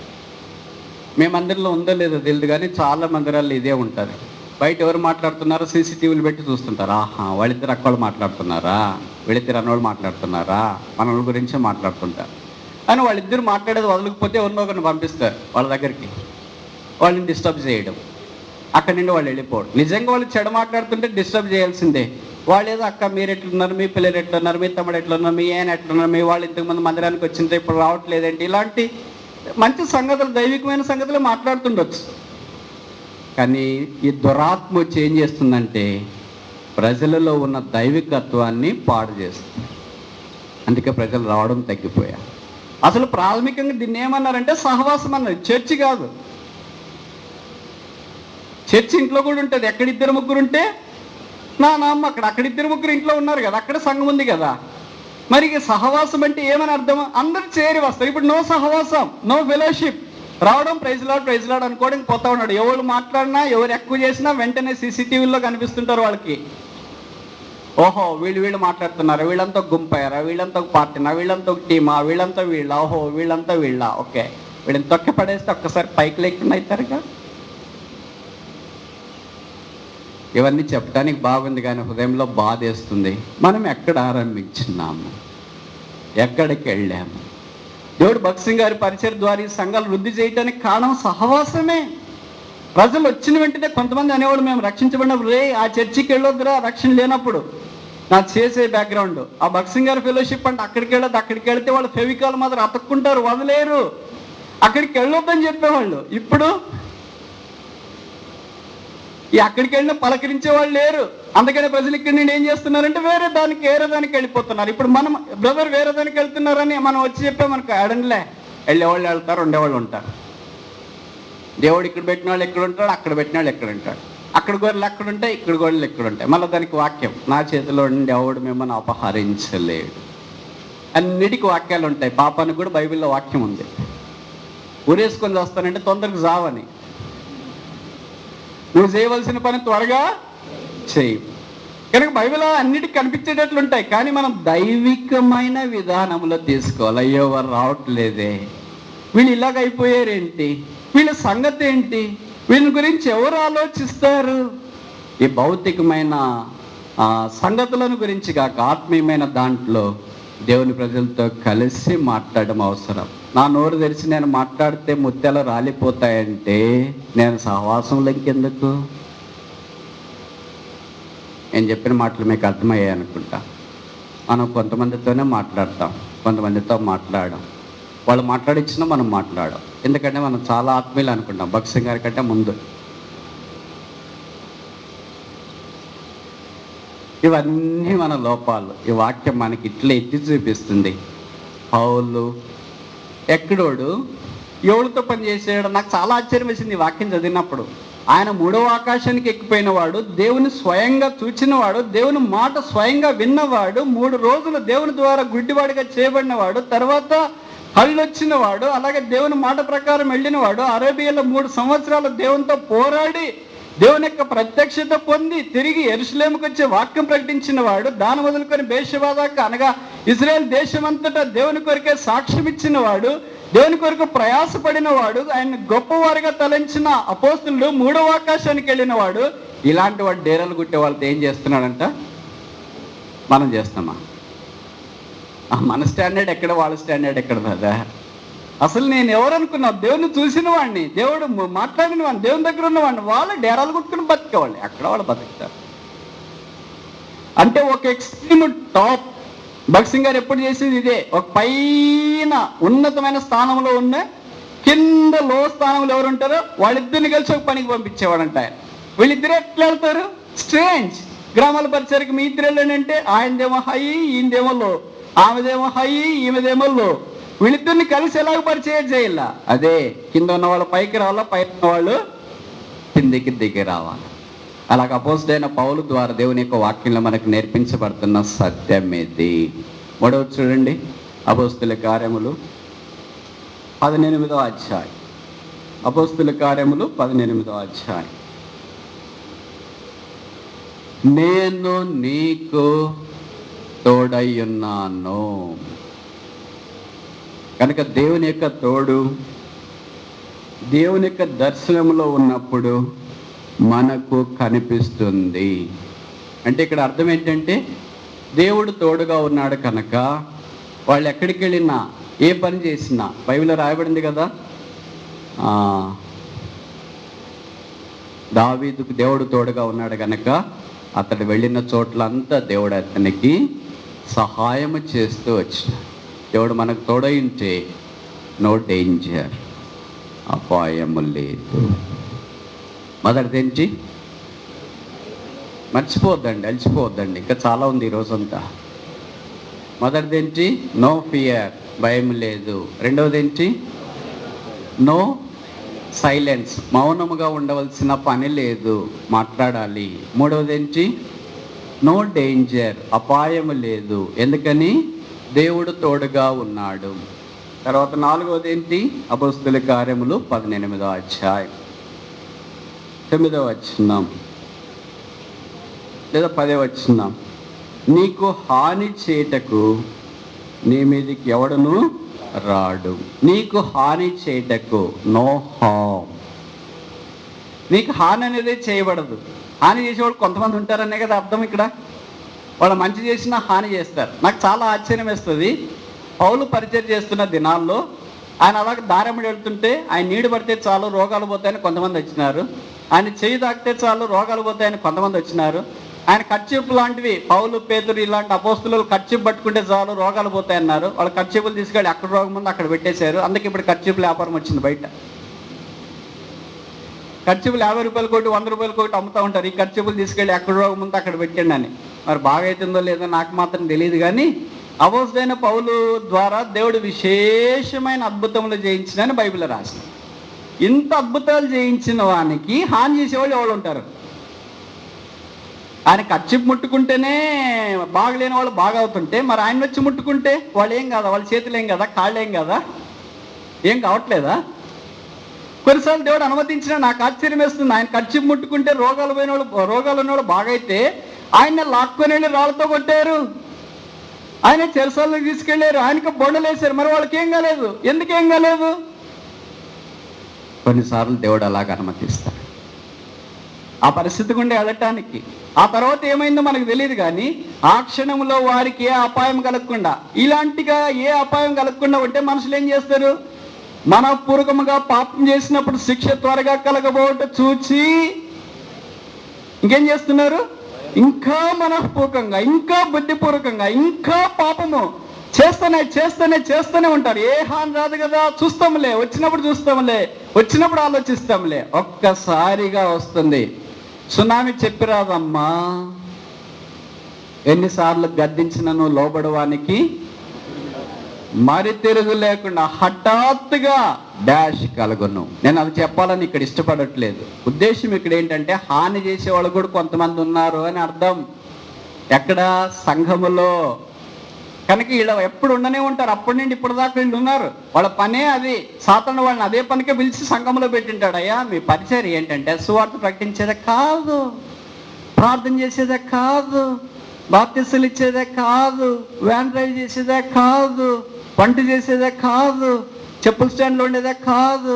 Speaker 1: మీ మందిరంలో ఉందో లేదో తెలియదు, కానీ చాలా మందిరాల్లో ఇదే ఉంటుంది. బయట ఎవరు మాట్లాడుతున్నారో సీసీటీవీలు పెట్టి చూస్తుంటారు. ఆహా, వాళ్ళిద్దరు అక్కవాళ్ళు మాట్లాడుతున్నారా, వీళ్ళిద్దరు అన్నవాళ్ళు మాట్లాడుతున్నారా, మన వాళ్ళ గురించే మాట్లాడుతుంటారు అని. వాళ్ళిద్దరు మాట్లాడేది వదలకపోతే ఎవరినో ఒకరిని పంపిస్తారు వాళ్ళ దగ్గరికి, వాళ్ళని డిస్టర్బ్ చేయడం. అక్కడి నుండి వాళ్ళు వెళ్ళిపోవడం. నిజంగా వాళ్ళు చెడు మాట్లాడుతుంటే డిస్టర్బ్ చేయాల్సిందే. వాళ్ళు ఏదో అక్క మీరు ఎట్లున్నారు, మీ పిల్లలు ఎట్లున్నారు, మీ తమ్ముడు ఎట్లున్నారు, మీ ఆయన ఎట్లున్నారు, మీ వాళ్ళు ఇంతకుముందు మందిరానికి వచ్చింటే ఇప్పుడు రావట్లేదేంటి, ఇలాంటి మంచి సంగతులు, దైవికమైన సంగతులు మాట్లాడుతుండొచ్చు. కానీ ఈ దురాత్మ వచ్చి ఏం చేస్తుందంటే ప్రజలలో ఉన్న దైవికత్వాన్ని పాడు చేస్తుంది. అందుకే ప్రజలు రావడం తగ్గిపోయారు. అసలు ప్రాథమికంగా దీన్ని ఏమన్నారంటే సహవాసం అన్నారు, చర్చి కాదు. చర్చి ఇంట్లో కూడా ఉంటుంది. ఎక్కడిద్దరు ముగ్గురు ఉంటే నా అమ్మ అక్కడ ఇద్దరు ముగ్గురు ఇంట్లో ఉన్నారు కదా, అక్కడ సంఘం ఉంది కదా. మరి సహవాసం అంటే ఏమని అర్థం? అందరూ చేరి వస్తారు. ఇప్పుడు నో సహవాసం, నో ఫెలోషిప్. రావడం ప్రైజ్ లాడ్ అనుకోవడం పోతా ఉన్నాడు. ఎవరు మాట్లాడినా, ఎవరు ఎక్కువ చేసినా వెంటనే సీసీటీవీలో కనిపిస్తుంటారు వాళ్ళకి. ఓహో వీళ్ళు మాట్లాడుతున్నారు, వీళ్ళంతా గుంపయ్యారా, వీళ్ళంతా ఒక పార్టీనా, వీళ్ళంతా ఒక టీమా, వీళ్ళంతా వీళ్ళ, ఓహో వీళ్ళంతా వీళ్ళ, ఓకే వీళ్ళని తొక్క పడేస్తే ఒక్కసారి పైకి లేకుండా అవుతారుగా. ఇవన్నీ చెప్పడానికి బాగుంది, కానీ హృదయంలో బాధేస్తుంది. మనం ఎక్కడ ఆరంభించున్నాము, ఎక్కడికి వెళ్ళాము? దేవుడు భక్త్ సింగ్ గారి పరిచయం ద్వారా ఈ సంఘాలు వృద్ధి చేయడానికి కారణం సహవాసమే. ప్రజలు వచ్చిన వెంటనే కొంతమంది అనేవాడు, మేము రక్షించబడినప్పుడు రే ఆ చర్చికి వెళ్ళొద్దురా రక్షణ లేనప్పుడు. నా చేసే బ్యాక్గ్రౌండ్ ఆ భక్త్ సింగ్ గారి ఫెలోషిప్ అంటే అక్కడికి వెళ్ళొద్దు, అక్కడికి వెళితే వాళ్ళు ఫెవికాల్ మాత్రం అతుక్కుంటారు, వదలేరు, అక్కడికి వెళ్ళొద్దని చెప్పేవాళ్ళు. ఇప్పుడు ఈ అక్కడికి వెళ్ళినా పలకరించే వాళ్ళు లేరు. అందుకనే ప్రజలు ఇక్కడ నుండి ఏం చేస్తున్నారంటే వేరే దానికి వెళ్ళిపోతున్నారు. ఇప్పుడు మనం బ్రదర్ వేరే దానికి వెళ్తున్నారని మనం వచ్చి చెప్పే మనకు ఆడంలే, వెళ్ళేవాళ్ళు వెళ్తారు, ఉండేవాళ్ళు ఉంటారు. దేవుడు ఇక్కడ పెట్టిన వాళ్ళు ఎక్కడ ఉంటాడు, అక్కడ పెట్టిన వాళ్ళు ఎక్కడ ఉంటాడు. అక్కడ గొర్రెలు ఎక్కడ ఉంటాయి, ఇక్కడ గొర్రెలు ఎక్కడ ఉంటాయి. మళ్ళీ దానికి వాక్యం, నా చేతిలో నుండి ఎవడు మిమ్మల్ని అపహరించలేడు. అన్నిటికీ వాక్యాలు ఉంటాయి. పాపానికి కూడా బైబిల్లో వాక్యం ఉంది. ఊరేసుకొని వస్తానంటే తొందరగా జావని, నువ్వు చేయవలసిన పని త్వరగా చేయి. కనుక బైబిల్ అన్నిటికీ కనిపించేటట్లు ఉంటాయి. కానీ మనం దైవికమైన విధానంలో తీసుకోవాలి. అయ్యో వారు రావట్లేదే, వీళ్ళు ఇలాగ అయిపోయారేంటి, వీళ్ళ సంగతి ఏంటి, వీళ్ళ గురించి ఎవరు ఆలోచిస్తారు? ఈ భౌతికమైన సంగతులను గురించి కాక ఆత్మీయమైన దాంట్లో దేవుని ప్రజలతో కలిసి మాట్లాడడం అవసరం. నా నోరు తెరిచి నేను మాట్లాడితే ముత్యాలు రాలిపోతాయంటే నేను సహవాసంలో ఇంకెందుకు? నేను చెప్పిన మాటలు మీకు అర్థమయ్యాయి అనుకుంటా. మనం కొంతమందితోనే మాట్లాడతాం, కొంతమందితో మాట్లాడడం. వాళ్ళు మాట్లాడించినా మనం మాట్లాడాం. ఎందుకంటే మనం చాలా ఆత్మీయులు అనుకుంటాం. భక్త్ సింగ్ గారి కంటే ముందు ఇవన్నీ మన లోపాలు. ఈ వాక్యం మనకి ఇట్లా ఎత్తి చూపిస్తుంది. పౌలు ఎక్కడోడు ఎవరితో పని చేసాడు? నాకు చాలా ఆశ్చర్యం వేసింది ఈ వాక్యం చదివినప్పుడు. ఆయన 3వ ఆకాశానికి ఎక్కిపోయిన వాడు, దేవుని స్వయంగా చూచినవాడు, దేవుని మాట స్వయంగా విన్నవాడు, 3 రోజులు దేవుని ద్వారా గుడ్డివాడిగా చేయబడినవాడు, తర్వాత కళ్ళు వచ్చినవాడు, అలాగే దేవుని మాట ప్రకారం వెళ్ళినవాడు, అరేబియాలో 3 సంవత్సరాలు దేవునితో పోరాడి దేవుని యొక్క ప్రత్యక్షత పొంది తిరిగి యెరూషలేముకు వచ్చే వాక్యం ప్రకటించిన వాడు, దాని మొదలుకొని బేర్షెబాదాకా అనగా ఇజ్రాయెల్ దేశమంతటా దేవుని కొరకే సాక్ష్యం ఇచ్చిన వాడు, దేవుని కొరకు ప్రయాసపడిన వాడు, ఆయన గొప్పవారిగా తలంచిన అపోస్తులు 3వ ఆకాశానికి వెళ్ళిన వాడు. ఇలాంటి వాడు డేరాలు గుట్టే వాళ్ళతో ఏం చేస్తున్నాడంట? మనం చేస్తామా? మన స్టాండర్డ్ ఎక్కడ, వాళ్ళ స్టాండర్డ్ ఎక్కడ కదా? అసలు నేను ఎవరనుకున్నా? దేవుని చూసిన వాడిని, దేవుడు మాట్లాడిన వాడిని, దేవుని దగ్గర ఉన్నవాడిని. వాళ్ళు డేరాలు కుట్టుకుని బతికేవాళ్ళు. ఎక్కడ వాళ్ళు బతుకుతారు అంటే ఒక ఎక్స్ట్రీమ్ టాప్. భగత్ సింగ్ గారు ఎప్పుడు చేసేది ఇదే. ఒక పైన ఉన్నతమైన స్థానంలో ఉన్న, కింద లో స్థానంలో ఎవరు ఉంటారో వాళ్ళిద్దరిని కలిసి ఒక పనికి పంపించేవాడంట ఆయన. వీళ్ళిద్దరు ఎట్లా వెళ్తారు? స్ట్రేంజ్. గ్రామాల పరిసరికి మీ ఇద్దరు వెళ్ళంటే ఆయనదేమో హై, ఈయనదేమో లో, ఆమెదేమో హై, ఈమెదేమో లో. వీళ్ళిద్దరిని కలిసి ఎలాగ పరిచయం చేయాల? అదే, కింద ఉన్న వాళ్ళు పైకి రావాలా, పైన ఉన్న వాళ్ళు కిందికి దిగి రావాలి. అలాగ అపోస్తలుడైన పౌలు ద్వారా దేవుని యొక్క వాక్యంలో మనకు నేర్పించబడుతున్న సత్యం ఇది. 3వ చూడండి, అపోస్తల కార్యములు 18వ అధ్యాయం. అపోస్తల కార్యములు 18వ అధ్యాయం. నేను నీకు తోడయ్యున్నాను. కనుక దేవుని యొక్క తోడు, దేవుని యొక్క దర్శనంలో ఉన్నప్పుడు మనకు కనిపిస్తుంది. అంటే ఇక్కడ అర్థం ఏంటంటే, దేవుడు తోడుగా ఉన్నాడు కనుక వాళ్ళు ఎక్కడికి వెళ్ళినా, ఏ పని చేసినా, బైబిల్లో రాయబడింది కదా, దావీదుకు దేవుడు తోడుగా ఉన్నాడు కనుక అతడు వెళ్ళిన చోట్లంతా దేవుడు అతనికి సహాయం చేస్తూ వచ్చినాడు. దేవుడు మనకు తోడై ఉంటే నో డేంజర్, అపాయము లేదు. మొదటిదేంటి? మర్చిపోద్దండి, అలసిపోవద్దండి, ఇంకా చాలా ఉంది ఈరోజంతా. మొదటిదేంటి? నో ఫియర్, భయం లేదు. రెండవదేంటి? నో సైలెన్స్, మౌనముగా ఉండవలసిన పని లేదు, మాట్లాడాలి. మూడవదేంటి? నో డేంజర్, అపాయము లేదు. ఎందుకని? దేవుడు తోడుగా ఉన్నాడు. తర్వాత 4వది ఏంటి? అపోస్తలుల కార్యములు 18వ అధ్యాయం 9వ వచనం లేదా 10వ వచనం. నీకు హాని చేయటకు నీ మీదికి ఎవడును రాడు. నీకు హాని చేయటకు, నో హార్మ్. నీకు హాని అనేది చేయబడదు. హాని చేసేవాడు కొంతమంది ఉంటారనే కదా అర్థం ఇక్కడ. వాళ్ళు మంచి చేసినా హాని చేస్తారు. నాకు చాలా ఆశ్చర్యం వేస్తుంది. పౌలు పరిచయం చేస్తున్న దినాల్లో ఆయన అలాగే దారముడు వెళ్తుంటే ఆయన నీడు పడితే చాలు రోగాలు పోతాయని కొంతమంది వచ్చినారు. ఆయన చెయ్యి తాకితే చాలు రోగాలు పోతాయని కొంతమంది వచ్చినారు. ఆయన కర్చీపు లాంటివి, పౌలు పేతురు ఇలాంటి అపోస్తులు కర్చీపు పట్టుకుంటే చాలు రోగాలు పోతాయన్నారు. వాళ్ళు కర్చీపులు తీసుకెళ్ళి అక్కడ రోగం ముందు అక్కడ పెట్టేశారు. అందుకే ఇప్పుడు కర్చీపుల వ్యాపారం వచ్చింది బయట. కర్చీపులు 50 రూపాయలు కోటి, 100 రూపాయలు కోటి అమ్ముతూ ఉంటారు. ఈ కర్చీపులు తీసుకెళ్ళి అక్కడ రోగం ముందు అక్కడ పెట్టండి అని. మరి బాగా అవుతుందో లేదో నాకు మాత్రం తెలియదు. కానీ అపోస్తలుడైన పౌలు ద్వారా దేవుడు విశేషమైన అద్భుతములు చేయించినని బైబిల్లో రాసింది. ఇంత అద్భుతాలు చేయించిన వానికి హాని చేసేవాళ్ళు ఎవరు ఉంటారు? ఆయన కర్చీపు ముట్టుకుంటేనే బాగలేని వాళ్ళు బాగా అవుతుంటే, మరి ఆయన వచ్చి ముట్టుకుంటే వాళ్ళు ఏం కాదా? వాళ్ళ చేతులు ఏం కదా? కాళ్ళు ఏం కదా? ఏం కావట్లేదా? కొన్నిసార్లు దేవుడు అనుమతించిన నాకు ఆశ్చర్యం వేస్తుంది. ఆయన కర్చీపు ముట్టుకుంటే రోగాలు ఉన్న వాళ్ళు బాగైతే ఆయన లాక్కొని వెళ్ళి రాళ్ళతో కొట్టారు. ఆయన చెరసాలకు తీసుకెళ్లారు. ఆయనకు బొండలు వేశారు. మరి వాళ్ళకి ఏం కాలేదు. ఎందుకేం కాలేదు? కొన్నిసార్లు దేవుడు అలాగ అనుమతిస్తాడు ఆ పరిస్థితి గుండా వెళ్ళటానికి. ఆ తర్వాత ఏమైందో మనకు తెలియదు. కానీ ఆ క్షణంలో వారికి ఏ అపాయం కలగకుండా, ఇలాంటిగా ఏ అపాయం కలగకుండా ఉంటే మనుషులు ఏం చేస్తారు? మనపూర్వకముగా పాపం చేసినప్పుడు శిక్ష త్వరగా కలగబోట చూచి ఇంకేం చేస్తున్నారు? ఇంకా మనపూర్వకంగా, ఇంకా బుద్ధిపూర్వకంగా, ఇంకా పాపము చేస్తూనే ఉంటారు. ఏ హాని రాదు కదా, చూస్తాంలే, వచ్చినప్పుడు ఆలోచిస్తాంలే. ఒక్కసారిగా వస్తుంది సునామీ. చెప్పిరాదమ్మా, ఎన్నిసార్లు గద్దించినను లోబడవానికి మరి తిరుగు లేకుండా హఠాత్తుగా డాష్ కలుగును. నేను అది చెప్పాలని ఇక్కడ ఇష్టపడట్లేదు. ఉద్దేశం ఇక్కడ ఏంటంటే హాని చేసే వాళ్ళు కూడా కొంతమంది ఉన్నారు అని అర్థం. ఎక్కడ? సంఘములో. కనుక వీళ్ళు ఎప్పుడు ఉండనే ఉంటారు. అప్పటి నుండి ఇప్పుడు దాకా వీళ్ళు ఉన్నారు. వాళ్ళ పనే అది. సాతాను వాళ్ళని అదే పనికే పిలిచి సంఘంలో పెట్టింటాడు. అయ్యా మీ పరిచయం ఏంటంటే సువార్త ప్రకటించేదే కాదు, ప్రార్థన చేసేదే కాదు, బాప్తిస్మలు ఇచ్చేదే కాదు, వ్యాన్ డ్రైవ్ చేసేదే కాదు, వంట చేసేదే కాదు, చెప్పుల స్టాండ్లో ఉండేదే కాదు,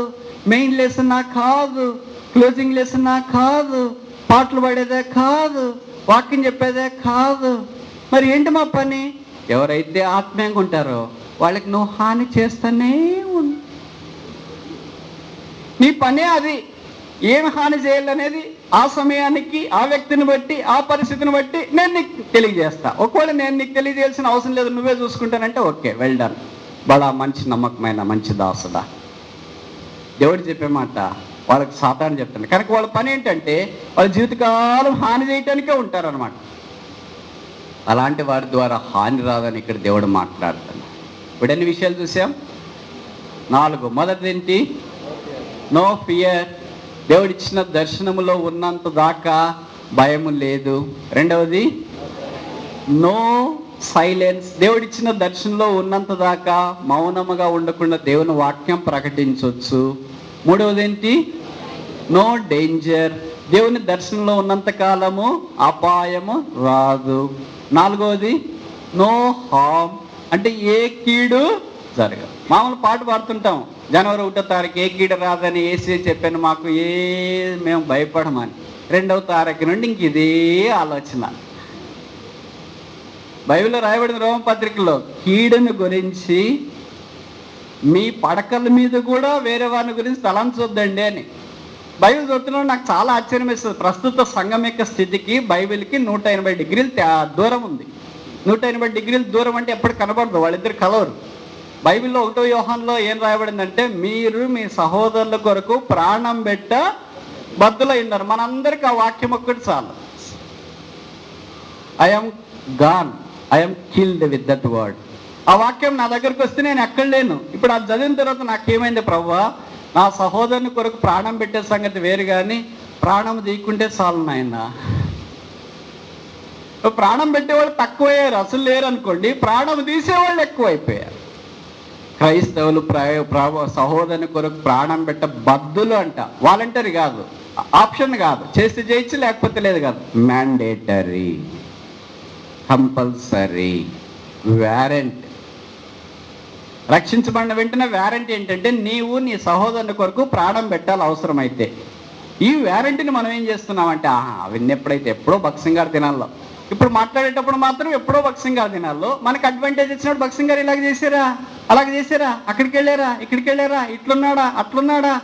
Speaker 1: మెయిన్ లెసన్ కాదు, క్లోజింగ్ లెసన్ కాదు, పాటలు పాడేదే కాదు, వాక్యం చెప్పేదే కాదు. మరి ఏంటి మా పని? ఎవరైతే ఆత్మీయంగా ఉంటారో వాళ్ళకి నువ్వు హాని చేస్తూనే ఉండు. నీ పనే అది. ఏం హాని చేయాలనేది ఆ సమయానికి, ఆ వ్యక్తిని బట్టి, ఆ పరిస్థితిని బట్టి నేను నీకు తెలియజేస్తా. ఒకవేళ నేను నీకు తెలియజేయాల్సిన అవసరం లేదు, నువ్వే చూసుకుంటానంటే ఓకే, వెల్ డన్, బడా మంచి నమ్మకమైన మంచి దాసుడా. దేవుడు చెప్పే మాట వాళ్ళకి సాతాను చెప్తాను. కనుక వాళ్ళ పని ఏంటంటే వాళ్ళ జీవితకాలం హాని చేయటానికే ఉంటారనమాట. అలాంటి వారి ద్వారా హాని రాదని ఇక్కడ దేవుడు మాట్లాడుతున్నాడు. ఇప్పుడు ఎన్ని విషయాలు చూసాం? 4. మొదటిదేంటి? No fear. దేవుడిచ్చిన దర్శనములో ఉన్నంత దాకా భయము లేదు. రెండవది నో సైలెన్స్. దేవుడిచ్చిన దర్శనంలో ఉన్నంత దాకా మౌనముగా ఉండకుండా దేవుని వాక్యం ప్రకటించవచ్చు. మూడవది ఏంటి? No danger. దేవుని దర్శనంలో ఉన్నంత కాలము అపాయము రాదు. 4వది నో హార్మ్. అంటే ఏ కీడు జరగదు. మామూలు పాట పాడుతుంటాం, జనవరి 1వ తారీఖు ఏ కీడు రాదని ఏసీ చెప్పాను మాకు, మేము భయపడమని. 2వ తారీఖు నుండి ఇంక ఇదే ఆలోచన. బైబిల్లో రాయబడిన రోమపత్రికలో కీడుని గురించి మీ పడకల మీద కూడా వేరే వారిని గురించి తలంచొద్దండి అని బైబిల్ చదువుతున్నా. నాకు చాలా ఆశ్చర్యం వేస్తుంది. ప్రస్తుత సంఘం యొక్క స్థితికి బైబిల్కి 180 డిగ్రీలు దూరం ఉంది. 180 డిగ్రీలు దూరం అంటే ఎప్పుడు కనబడదు, వాళ్ళిద్దరు కలవరు. బైబిల్లో 1వ యోహానులో ఏం రాయబడిందంటే మీరు మీ సహోదరుల కొరకు ప్రాణం పెట్ట బద్దులై ఉన్నారు. మనందరికీ ఆ వాక్యం ఒక్కటి చాలు. I'm gone, I'm killed with that word. ఆ వాక్యం నా దగ్గరకు వస్తే నేను ఎక్కడ లేను. ఇప్పుడు అది చదివిన తర్వాత నాకేమైంది? ప్రభువా, నా సహోదరుని కొరకు ప్రాణం పెట్టే సంగతి వేరు, కానీ ప్రాణం తీయకుంటే చాలు నాయన. ప్రాణం పెట్టేవాళ్ళు తక్కువయ్యారు, అసలు లేరు అనుకోండి. ప్రాణం తీసేవాళ్ళు ఎక్కువైపోయారు. క్రైస్తవులు సహోదరుని కొరకు ప్రాణం పెట్ట బద్దులు అంట. వాలంటరీ కాదు, ఆప్షన్ కాదు, చేస్తే చేయొచ్చు లేకపోతే లేదు కాదు, మ్యాండేటరీ, కంపల్సరీ, వ్యారెంట్. రక్షించబడిన వెంటనే వ్యారెంటీ ఏంటంటే నీవు నీ సహోదరుని కొరకు ప్రాణం పెట్టాలి అవసరమైతే. ఈ వ్యారెంటీని మనం ఏం చేస్తున్నామంటే అవన్నీ ఎప్పుడో భక్సింగారు తినాలో, ఇప్పుడు మాట్లాడేటప్పుడు మాత్రం ఎప్పుడో భక్సింగారు తినాలో. మనకు అడ్వాంటేజ్ వచ్చినప్పుడు భక్సింగారు ఇలాగ చేశారా, అలాగే చేశారా, అక్కడికి వెళ్ళారా, ఇక్కడికి వెళ్ళారా, ఇట్లున్నాడా, అట్లున్నాడా.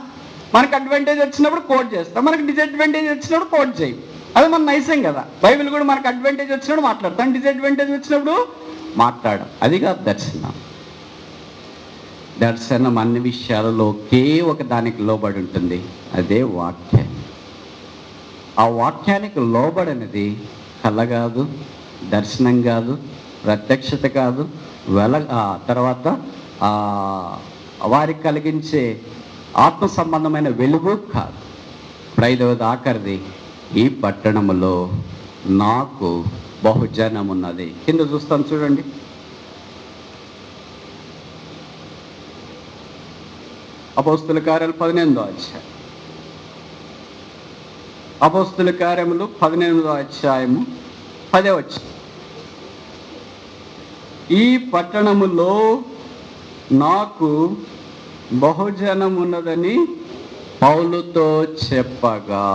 Speaker 1: మనకు అడ్వాంటేజ్ వచ్చినప్పుడు కోట్ చేస్తాం, మనకు డిసడ్వాంటేజ్ వచ్చినప్పుడు కోట్ చేయం. అది మన నైసం కదా. బైబిల్ కూడా మనకు అడ్వాంటేజ్ వచ్చినప్పుడు మాట్లాడతాం, డిసడ్వాంటేజ్ వచ్చినప్పుడు మాట్లాడడం. అది కాదు దర్శనం. దర్శనం అన్ని విషయాలలో ఒకే ఒక దానికి లోబడి ఉంటుంది, అదే వాక్యం. ఆ వాక్యానికి లోబడినది కళ కాదు, దర్శనం కాదు, ప్రత్యక్షత కాదు, తర్వాత వారికి కలిగించే ఆత్మ సంబంధమైన వెలుగు కాదు. ఇప్పుడు 5వది ఆఖరిది, ఈ పట్టణములో నాకు బహుజనం ఉన్నది. కింద చూస్తాను చూడండి. అపోస్తుల కార్యాలు 18వ అధ్యాయం. అపోస్తుల కార్యములు 18వ అధ్యాయము 10వ వచనం. ఈ పట్టణములో నాకు బహుజనం ఉన్నదని పౌలుతో చెప్పగా,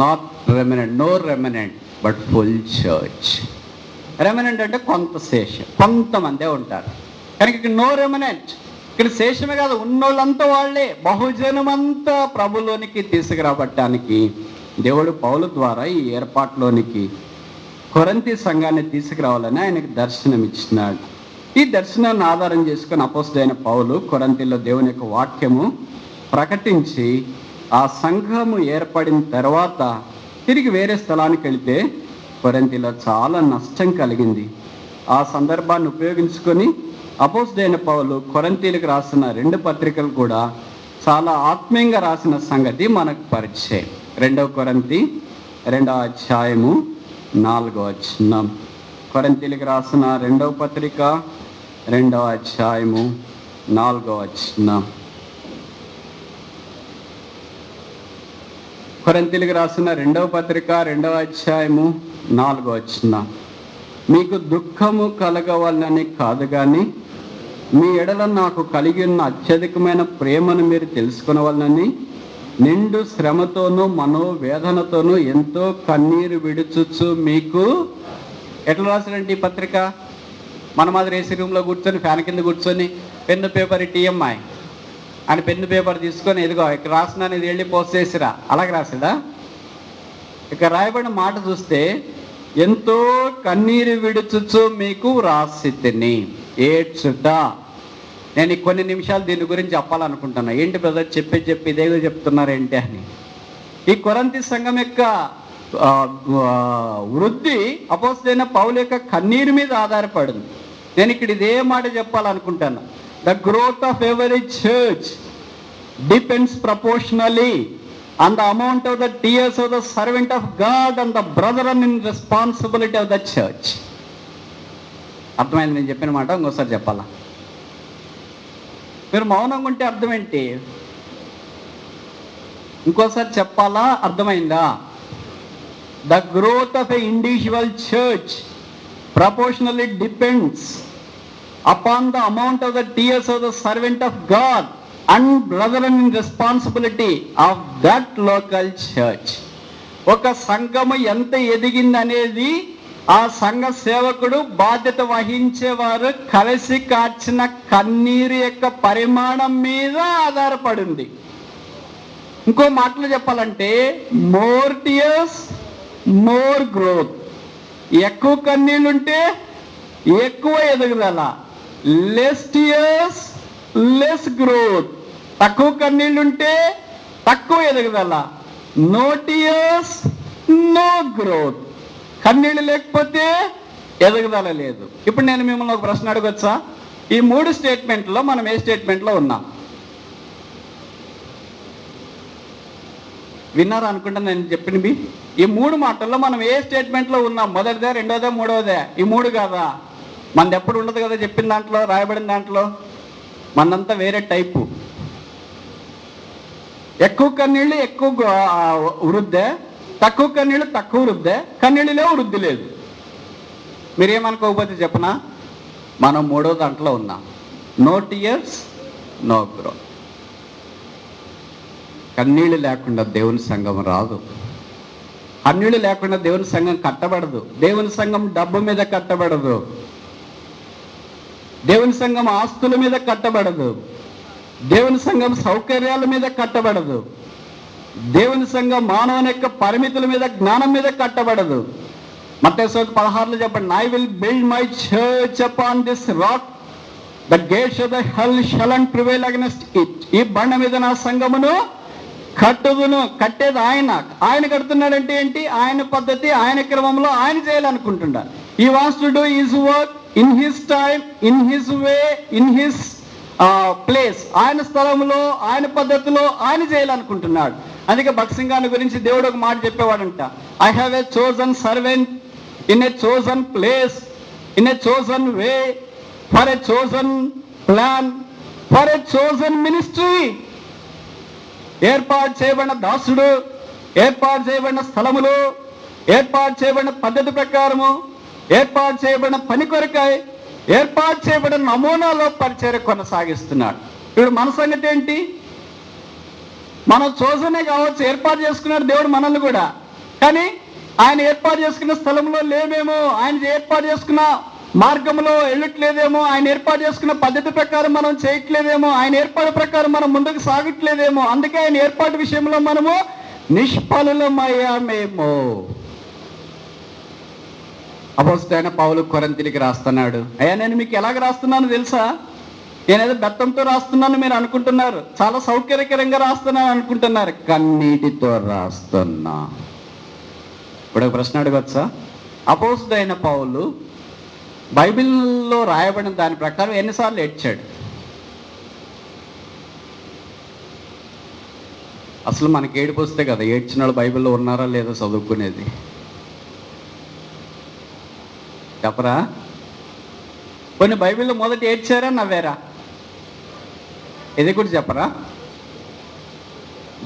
Speaker 1: not remnant, no remnant but full church. Remnant అంటే కొంత శేషం, కొంతమందే ఉంటారు. కనుక ఇక్కడ నో రెమినెంట్, ఇక్కడ శేషమే కాదు, ఉన్నోళ్ళంతా వాళ్ళే. బహుజనమంతా ప్రభులోనికి తీసుకురాబట్టడానికి దేవుడు పౌలు ద్వారా ఈ ఏర్పాటులోనికి కొరింథీ సంఘాన్ని తీసుకురావాలని ఆయనకు దర్శనం ఇచ్చినాడు. ఈ దర్శనాన్ని ఆధారం చేసుకుని అపోస్తలుడైన పౌలు కొరింథీలో దేవుని యొక్క వాక్యము ప్రకటించి ఆ సంఘము ఏర్పడిన తర్వాత తిరిగి వేరే స్థలానికి వెళితే కొరింథీలో చాలా నష్టం కలిగింది. ఆ సందర్భాన్ని ఉపయోగించుకొని అపోస్తలుడైన పౌలు కొరింథీలకు రాసిన 2 పత్రికలు కూడా చాలా ఆత్మీయంగా రాసిన సంగతి మనకు పరిచయం. 2 కొరింథీ 2వ అధ్యాయము 4వ వచనం. కొరింథీలకు రాసిన 2వ పత్రిక 2వ అధ్యాయము 4వ వచనం. కొరింథీలకు రాసిన 2వ పత్రిక 2వ అధ్యాయము 4వ వచనం. మీకు దుఃఖము కలగవాలని కాదు కానీ మీ ఎడల నాకు కలిగి ఉన్న అత్యధికమైన ప్రేమను మీరు తెలుసుకునవాలని నిండు శ్రమతోనూ మనోవేదనతోనూ ఎంతో కన్నీరు విడుచుచు మీకు. ఎట్లా రాశారంటే ఈ పత్రిక? మన మాదిరి ఏసీ రూమ్లో కూర్చొని ఫ్యాన్ కింద కూర్చొని పెన్ను పేపర్ టీఎంఐ అని పెన్ను పేపర్ తీసుకొని ఎదుగో ఇక్కడ రాసినా ఇది వెళ్ళి పోస్ట్ చేసిరా అలాగే రాసాడా? ఇక్కడ రాయబడిన మాట చూస్తే ఎంతో కన్నీరు విడుచుచు మీకు రాసితిని ఏడ్చుట. నేను కొన్ని నిమిషాలు దీని గురించి చెప్పాలనుకుంటున్నా. ఏంటి బ్రదర్ చెప్పి ఇదేదో చెప్తున్నారేంటి అని. ఈ కొరింథీ సంఘం యొక్క వృద్ధి అపోస్తలుడైన పౌలు యొక్క కన్నీరు మీద ఆధారపడింది. నేను ఇక్కడ ఇదే మాట చెప్పాలనుకుంటాను. The growth of every church depends proportionally on the amount of the tears of the servant of God and the brethren in responsibility of the church. అర్థమైంది నేను చెప్పిన మాట? ఇంకోసారి చెప్పాలా? మీరు మౌనంగా ఉంటే అర్థం ఏంటి? ఇంకోసారి చెప్పాలా? అర్థమైందా? The growth of an individual church proportionally depends upon the amount of the tears of the servant of God and brethren in responsibility of that local church. ఒక సంఘము ఎంత ఎదిగింది అనేది ఆ సంఘ సేవకుడు బాధ్యత వహించేవారు కలిసి కార్చిన కన్నీరు యొక్క పరిమాణం మీద ఆధారపడింది. ఇంకో మాటలు చెప్పాలంటే మోర్ టియర్స్ మోర్ గ్రోత్. ఎక్కువ కన్నీళ్ళుంటే ఎక్కువ ఎదుగుదల. Less tears less growth. తక్కువ కన్నీళ్ళుంటే తక్కువ ఎదుగుదల. No tears no growth. కన్నీళ్ళు లేకపోతే ఎదుగుదల లేదు. ఇప్పుడు నేను మిమ్మల్ని ఒక ప్రశ్న అడగొచ్చా? ఈ 3 స్టేట్మెంట్లో మనం ఏ స్టేట్మెంట్లో ఉన్నాం? విన్నారా అనుకుంటా నేను చెప్పినవి? ఈ 3 మాటల్లో మనం ఏ స్టేట్మెంట్లో ఉన్నాం? మొదటిదే, రెండోదే, మూడోదే? ఈ 3 కాదా? మనది ఎప్పుడు ఉండదు కదా చెప్పిన దాంట్లో, రాయబడిన దాంట్లో. మనంతా వేరే టైపు. ఎక్కువ కన్నీళ్ళు ఎక్కువ వృద్ధే, తక్కువ కన్నీళ్ళు తక్కువ వృద్ధే, కన్నీళ్ళు లేవు వృద్ధి లేదు. మీరేమనుకోకపోతే చెప్పనా, మనం 3వ దాంట్లో ఉన్నాం. No tears no growth. కన్నీళ్ళు లేకుండా దేవుని సంఘం రాదు. కన్నీళ్ళు లేకుండా దేవుని సంఘం కట్టబడదు. దేవుని సంఘం డబ్బు మీద కట్టబడదు. దేవుని సంఘం ఆస్తుల మీద కట్టబడదు. దేవుని సంఘం సౌకర్యాల మీద కట్టబడదు. దేవుని సంఘం మానవుని యొక్క పరిమితుల మీద, జ్ఞానం మీద కట్టబడదు. మత్తయి 16 చెప్పండి, I will build my church upon this rock, the gates of the hell shall not prevail against it. ఈ బండ మీద నా సంఘమును కట్టుదును. కట్టేది ఆయన కడుతున్నాడంటే ఏంటి? ఆయన పద్ధతి, ఆయన క్రమంలో ఆయన చేయాలనుకుంటున్నాడు. He wants to do his work in his time, in his way, in his place. ఆయన స్థలంలో, ఆయన పద్ధతిలో ఆయన చేయాలనుకుంటున్నాడు. అందుకే భక్త్ సింగ్ గారి గురించి దేవుడు ఒక మాట చెప్పేవాడంట, I have a chosen servant in a chosen place, in a chosen way, for a chosen plan, for a chosen ministry. ఏర్పాటు చేయబడిన దాసుడు, ఏర్పాటు చేయబడిన స్థలములు, ఏర్పాటు చేయబడిన పద్ధతి ప్రకారము, ఏర్పాటు చేయబడిన పని కొరకై, ఏర్పాటు చేయబడిన నమూనాలో పరిచర్య కొనసాగిస్తున్నాడు. ఇప్పుడు మన సంగతి ఏంటి? మనం చోజనే కావచ్చు, ఏర్పాటు చేసుకున్నాడు దేవుడు మనల్ని కూడా. కానీ ఆయన ఏర్పాటు చేసుకున్న స్థలంలో లేమేమో, ఆయన ఏర్పాటు చేసుకున్న మార్గంలో వెళ్ళట్లేదేమో, ఆయన ఏర్పాటు చేసుకున్న పద్ధతి ప్రకారం మనం చేయట్లేదేమో, ఆయన ఏర్పాటు ప్రకారం మనం ముందుకు సాగట్లేదేమో. అందుకే ఆయన ఏర్పాటు విషయంలో మనము నిష్ఫలమయ్యామేమో. అపోస్తలుడైన పౌలు కొరింథీయులకు రాస్తున్నాడు, అయ్యా నేను మీకు ఎలాగ రాస్తున్నాను తెలుసా? నేనేదో బెత్తంతో రాస్తున్నాను మీరు అనుకుంటున్నారు, చాలా సౌకర్యకరంగా రాస్తున్నాను అనుకుంటున్నారు. కన్నీటితో రాస్తున్నా. ఇప్పుడు ఒక ప్రశ్న అడగచ్చా? అపోస్తుడైన పౌలు బైబిల్లో రాయబడిన దాని ప్రకారం ఎన్నిసార్లు ఏడ్చాడు? అసలు మనకి ఏడుపు వస్తే కదా ఏడ్చిన వాళ్ళు బైబిల్లో ఉన్నారా లేదా చదువుకునేది. చెప్పరా? కొన్ని బైబిల్లో మొదట ఏడ్చారా నవ్వారా? ఇది కూడా చెప్పరా?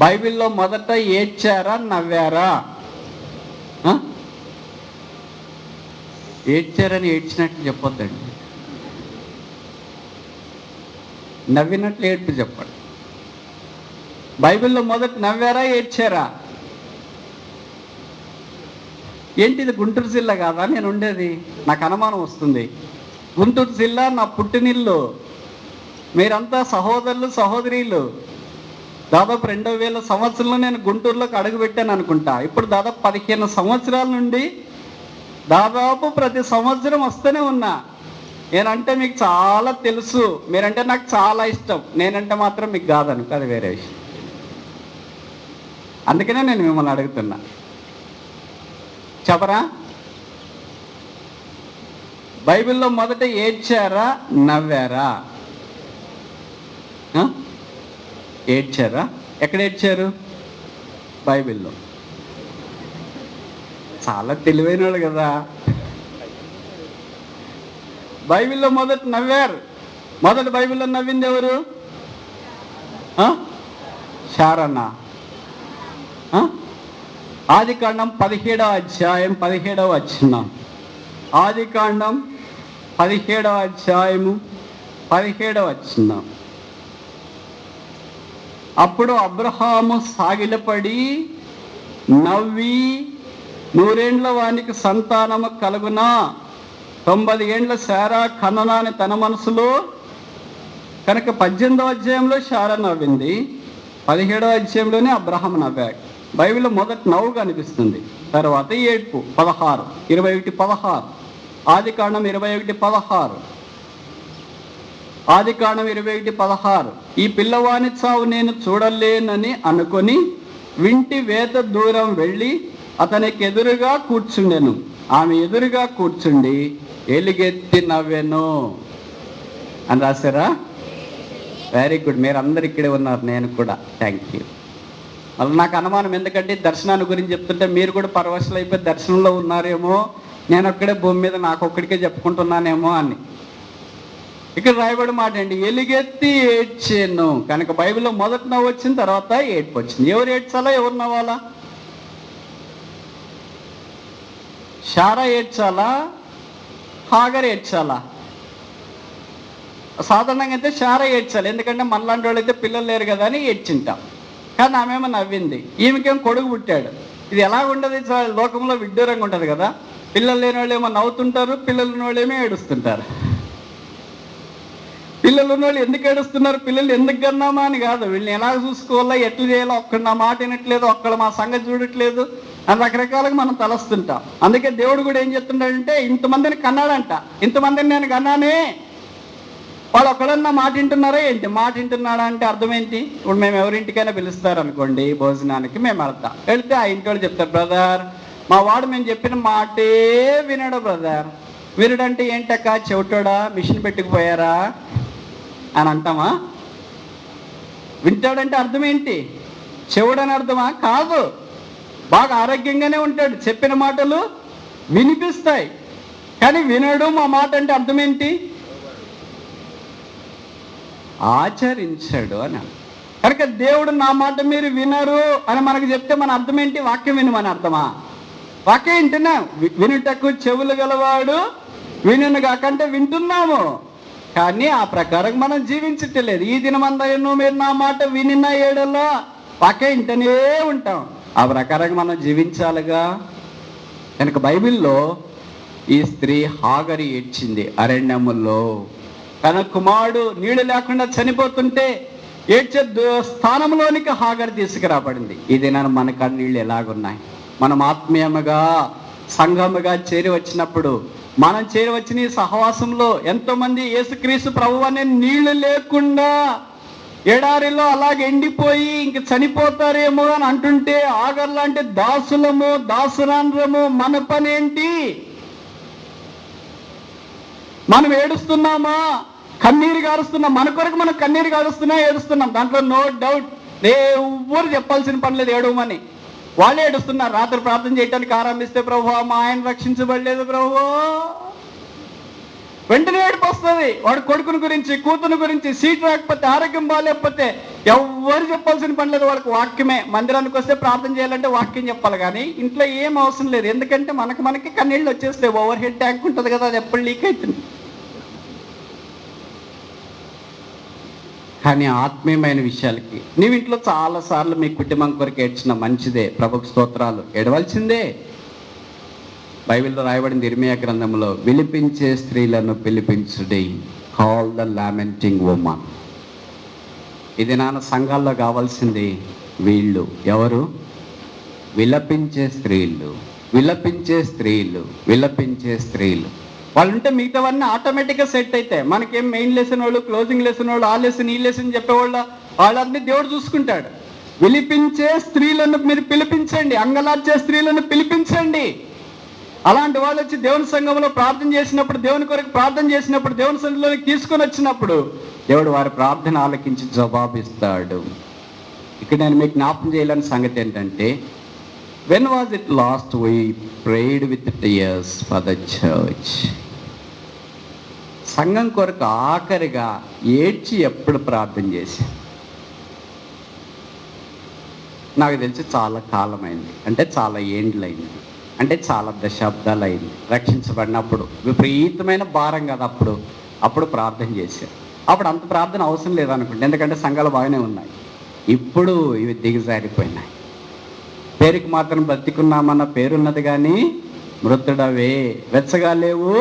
Speaker 1: బైబిల్లో మొదట ఏడ్చారా నవ్వారా? ఏడ్చారని ఏడ్చినట్లు చెప్పొద్దండి, నవ్వినట్లు ఏడ్పు చెప్పండి. బైబిల్లో మొదట నవ్వారా ఏడ్చారా? ఏంటిది గుంటూరు జిల్లా కాదా నేను ఉండేది? నాకు అనుమానం వస్తుంది. గుంటూరు జిల్లా నా పుట్టినిల్లు, మీరంతా సహోదరులు సహోదరీలు. దాదాపు 2000 సంవత్సరంలో నేను గుంటూరులోకి అడుగు పెట్టాను అనుకుంటా. ఇప్పుడు దాదాపు 15 సంవత్సరాల నుండి దాదాపు ప్రతి సంవత్సరం వస్తూనే ఉన్నా. నేనంటే మీకు చాలా తెలుసు, మీరంటే నాకు చాలా ఇష్టం, నేనంటే మాత్రం మీకు కాదను, అది వేరే విషయం. అందుకనే నేను మిమ్మల్ని అడుగుతున్నా, చెప్పరా? బైబిల్లో మొదట ఏడ్చారా నవ్వారా? ఏడ్చారా? ఎక్కడ ఏడ్చారు? బైబిల్లో. చాలా తెలివైన వాళ్ళు కదా. బైబిల్లో మొదట నవ్వారు. మొదట బైబిల్లో నవ్వింది ఎవరు? శారన్న. ఆదికాండం 17వ అధ్యాయం 17వ వచనం. ఆదికాండం 17వ అధ్యాయము 17వ వచనం. అప్పుడు అబ్రహాము సాగిలపడి నవ్వి, 100 ఏండ్ల వానికి సంతానము కలుగునా, 90 ఏండ్ల శారా కననా అని తన మనసులో. కనుక 18వ అధ్యాయంలో శారా నవ్వింది, 17వ అధ్యాయంలోనే అబ్రహాము నవ్వాడు. బైబిల్లో మొదట నవ్వు కనిపిస్తుంది, తర్వాత ఏడ్పు. 21:16 ఆదికాండం 21:16. ఆదికాండం 21:16. ఈ పిల్లవాని చావు నేను చూడలేనని అనుకొని వింటి వేత దూరం వెళ్ళి అతనికి ఎదురుగా కూర్చుండెను. ఆమె ఎదురుగా కూర్చుండి ఎలుగెత్తి నవ్వెను అని రాశారా? వెరీ గుడ్, మీరు అందరు ఇక్కడే ఉన్నారు, నేను కూడా. Thank you. మళ్ళీ నాకు అనుమానం, ఎందుకంటే దర్శనాన్ని గురించి చెప్తుంటే మీరు కూడా పరవశులు అయిపోయి దర్శనంలో ఉన్నారేమో, నేను ఒక్కడే భూమి మీద నాకు ఒక్కడికే చెప్పుకుంటున్నానేమో అని. ఇక్కడ రాయబడి మాట అండి, ఎలుగెత్తి ఏడ్చాను. కనుక బైబిల్లో మొదట నవ్వు వచ్చిన తర్వాత ఏడ్పు వచ్చింది. ఎవరు ఏడ్చాలా, ఎవరు నవ్వాలా? శారా ఏడ్చాలా, హాగర్ ఏడ్చాలా? సాధారణంగా అయితే శారా ఏడ్చాలి, ఎందుకంటే మనలాంటి వాళ్ళు అయితే పిల్లలు లేరు కదా అని ఏడ్చింటాం. కానీ ఆమెమో నవ్వింది. ఈమెకేం కొడుకు పుట్టాడు. ఇది ఎలా ఉండదు? లోకంలో విడ్డూరంగా ఉంటుంది కదా. పిల్లలు లేని వాళ్ళు ఏమో నవ్వుతుంటారు, పిల్లలు ఉన్న వాళ్ళు ఏమో ఏడుస్తుంటారు. పిల్లలు ఉన్న వాళ్ళు ఎందుకు ఏడుస్తున్నారు? పిల్లలు ఎందుకు కన్నామా అని కాదు, వీళ్ళని ఎలా చూసుకోవాలా, ఎట్లా చేయాలో, ఒక్కడు నా మాట వినట్లేదు, ఒక్కడు మా సంగతి చూడట్లేదు అని రకరకాలుగా మనం తలస్తుంటాం. అందుకే దేవుడు కూడా ఏం చెప్తున్నాడంటే, ఇంతమందిని కన్నాడంట, ఇంతమందిని నేను కన్నానే, వాళ్ళు ఒక్కడన్నా మాట వింటున్నారా ఏంటి? మాట వింటున్నాడా అంటే అర్థం ఏంటి? ఇప్పుడు మేము ఎవరింటికైనా పిలుస్తారు అనుకోండి భోజనానికి, మేము వెళ్తే ఆ ఇంటి వాళ్ళు చెప్తారు, బ్రదర్ మా వాడు మేము చెప్పిన మాటే వినడు బ్రదర్. వినడంటే ఏంటక్క, చెవిటోడా, మిషన్ పెట్టుకుపోయారా అని అంటామా? వింటాడంటే అర్థం ఏంటి? చెవుడని అర్థమా? కాదు, బాగా ఆరోగ్యంగానే ఉంటాడు, చెప్పిన మాటలు వినిపిస్తాయి, కానీ వినడు మా మాట అంటే అర్థం ఏంటి? ఆచరించాడు అని. కనుక దేవుడు నా మాట మీరు వినరు అని మనకు చెప్తే మన అర్థం ఏంటి? వాక్యం వినమని అర్థమా? వాక్యం వింటున్నా, వినుటకు చెవులు గలవాడు వినును కాకంటే వింటున్నాము, కానీ ఆ ప్రకారం మనం జీవించట్లేదు. ఈ దినమందరూ మీరు నా మాట వినిన ఏడలో వాక్యం వింటూనే ఉంటాం, ఆ ప్రకారంగా మనం జీవించాలిగా. కనుక బైబిల్లో ఈ స్త్రీ హాగరి ఏడ్చింది అరణ్యములో. తన కుమారుడు నీళ్లు లేకుండా చనిపోతుంటే ఏడ్చే స్థానంలోనికి హాగరి తీసుకురాబడింది. ఇది నన్ను మన కన్నీళ్ళు ఎలాగున్నాయి? మనం ఆత్మీయముగా సంఘముగా చేరి వచ్చినప్పుడు, మనం చేరి వచ్చిన ఈ సహవాసంలో ఎంతోమంది యేసుక్రీస్తు ప్రభువు అనే నీళ్లు లేకుండా ఎడారిలో అలాగే ఎండిపోయి ఇంక చనిపోతారేమో అని అంటుంటే, ఆగర్ లాంటి దాసులము దాసురాంధ్రము మన పనేంటి? మనం ఏడుస్తున్నామా? కన్నీరు గారుస్తున్నాం. మన కొరకు మనం కన్నీరు గారుస్తున్నా ఏడుస్తున్నాం, దాంట్లో నో డౌట్. ఎవ్వరు చెప్పాల్సిన పని లేదు ఏడవమని. వాళ్ళే ఏడుస్తున్నారు. రాత్రి ప్రార్థన చేయడానికి ఆరంభిస్తే, ప్రభువా మా ఆయన రక్షించబడలేదు ప్రభువా, వెంటనే ఏడుపు వస్తుంది. వాడు కొడుకుని గురించి, కూతురు గురించి, సీట్ రాకపోతే, ఆరోగ్యం బాగాలేకపోతే ఎవ్వరు చెప్పాల్సిన పని లేదు. వాళ్ళకి వాక్యమే. మందిరానికి వస్తే ప్రార్థన చేయాలంటే వాక్యం చెప్పాలి, కానీ ఇంట్లో ఏం అవసరం లేదు. ఎందుకంటే మనకి కన్నీళ్ళు వచ్చేస్తాయి. ఓవర్ హెడ్ ట్యాంక్ ఉంటుంది కదా, అది ఎప్పుడు లీక్ అవుతుంది. కానీ ఆత్మీయమైన విషయాలకి నీవు ఇంట్లో చాలాసార్లు మీ కుటుంబం కొరకు ఏడ్చిన, మంచిదే, ప్రభుకు స్తోత్రాలు, ఏడవలసిందే. బైబిల్లో రాయబడింది ఇర్మియా గ్రంథంలో, విలిపించే స్త్రీలను పిలిపించుడి, కాల్ ద లామెంటింగ్ వుమన్. ఇది నాన్న సంఘాల్లో కావాల్సింది వీళ్ళు. ఎవరు? విలపించే స్త్రీలు, విలపించే స్త్రీలు, విలపించే స్త్రీలు. వాళ్ళు ఉంటే మిగతావన్నీ ఆటోమేటిక్గా సెట్ అవుతాయి. మనకేం మెయిన్ లెసన్ వాళ్ళు, క్లోజింగ్ లెసన్ వాళ్ళు, ఆ లెసన్ ఈ లెసన్ చెప్పేవాళ్ళు, వాళ్ళన్నీ దేవుడు చూసుకుంటాడు. విలిపించే స్త్రీలను మీరు పిలిపించండి, అంగలార్చే స్త్రీలను పిలిపించండి. అలాంటి వాళ్ళు వచ్చి దేవుని సంఘంలో ప్రార్థన చేసినప్పుడు, దేవుని కొరకు ప్రార్థన చేసినప్పుడు, దేవుని సంఘంలోకి తీసుకొని వచ్చినప్పుడు దేవుడు వారి ప్రార్థన ఆలకించి జవాబిస్తాడు. ఇక్కడ నేను మీకు జ్ఞాపకం చేయాలని సంగతి ఏంటంటే, when was it last we prayed with tears for the church? సంఘం కొరకు ఆఖరిగా ఏడ్చి ఎప్పుడు ప్రార్థన చేసి? నాకు తెలిసి చాలా కాలమైంది, అంటే చాలా ఏండ్లైంది, అంటే చాలా దశాబ్దాలు అయింది. రక్షించబడినప్పుడు విపరీతమైన భారం కదా, అప్పుడు ప్రార్థన చేశారు. అప్పుడు అంత ప్రార్థన అవసరం లేదనుకుంటే, ఎందుకంటే సంఘాలు బాగానే ఉన్నాయి. ఇప్పుడు ఇవి దిగజారిపోయినాయి. పేరుకి మాత్రం బ్రతికున్నామన్న పేరున్నది కానీ మృతుడవే, వెచ్చగా లేవు,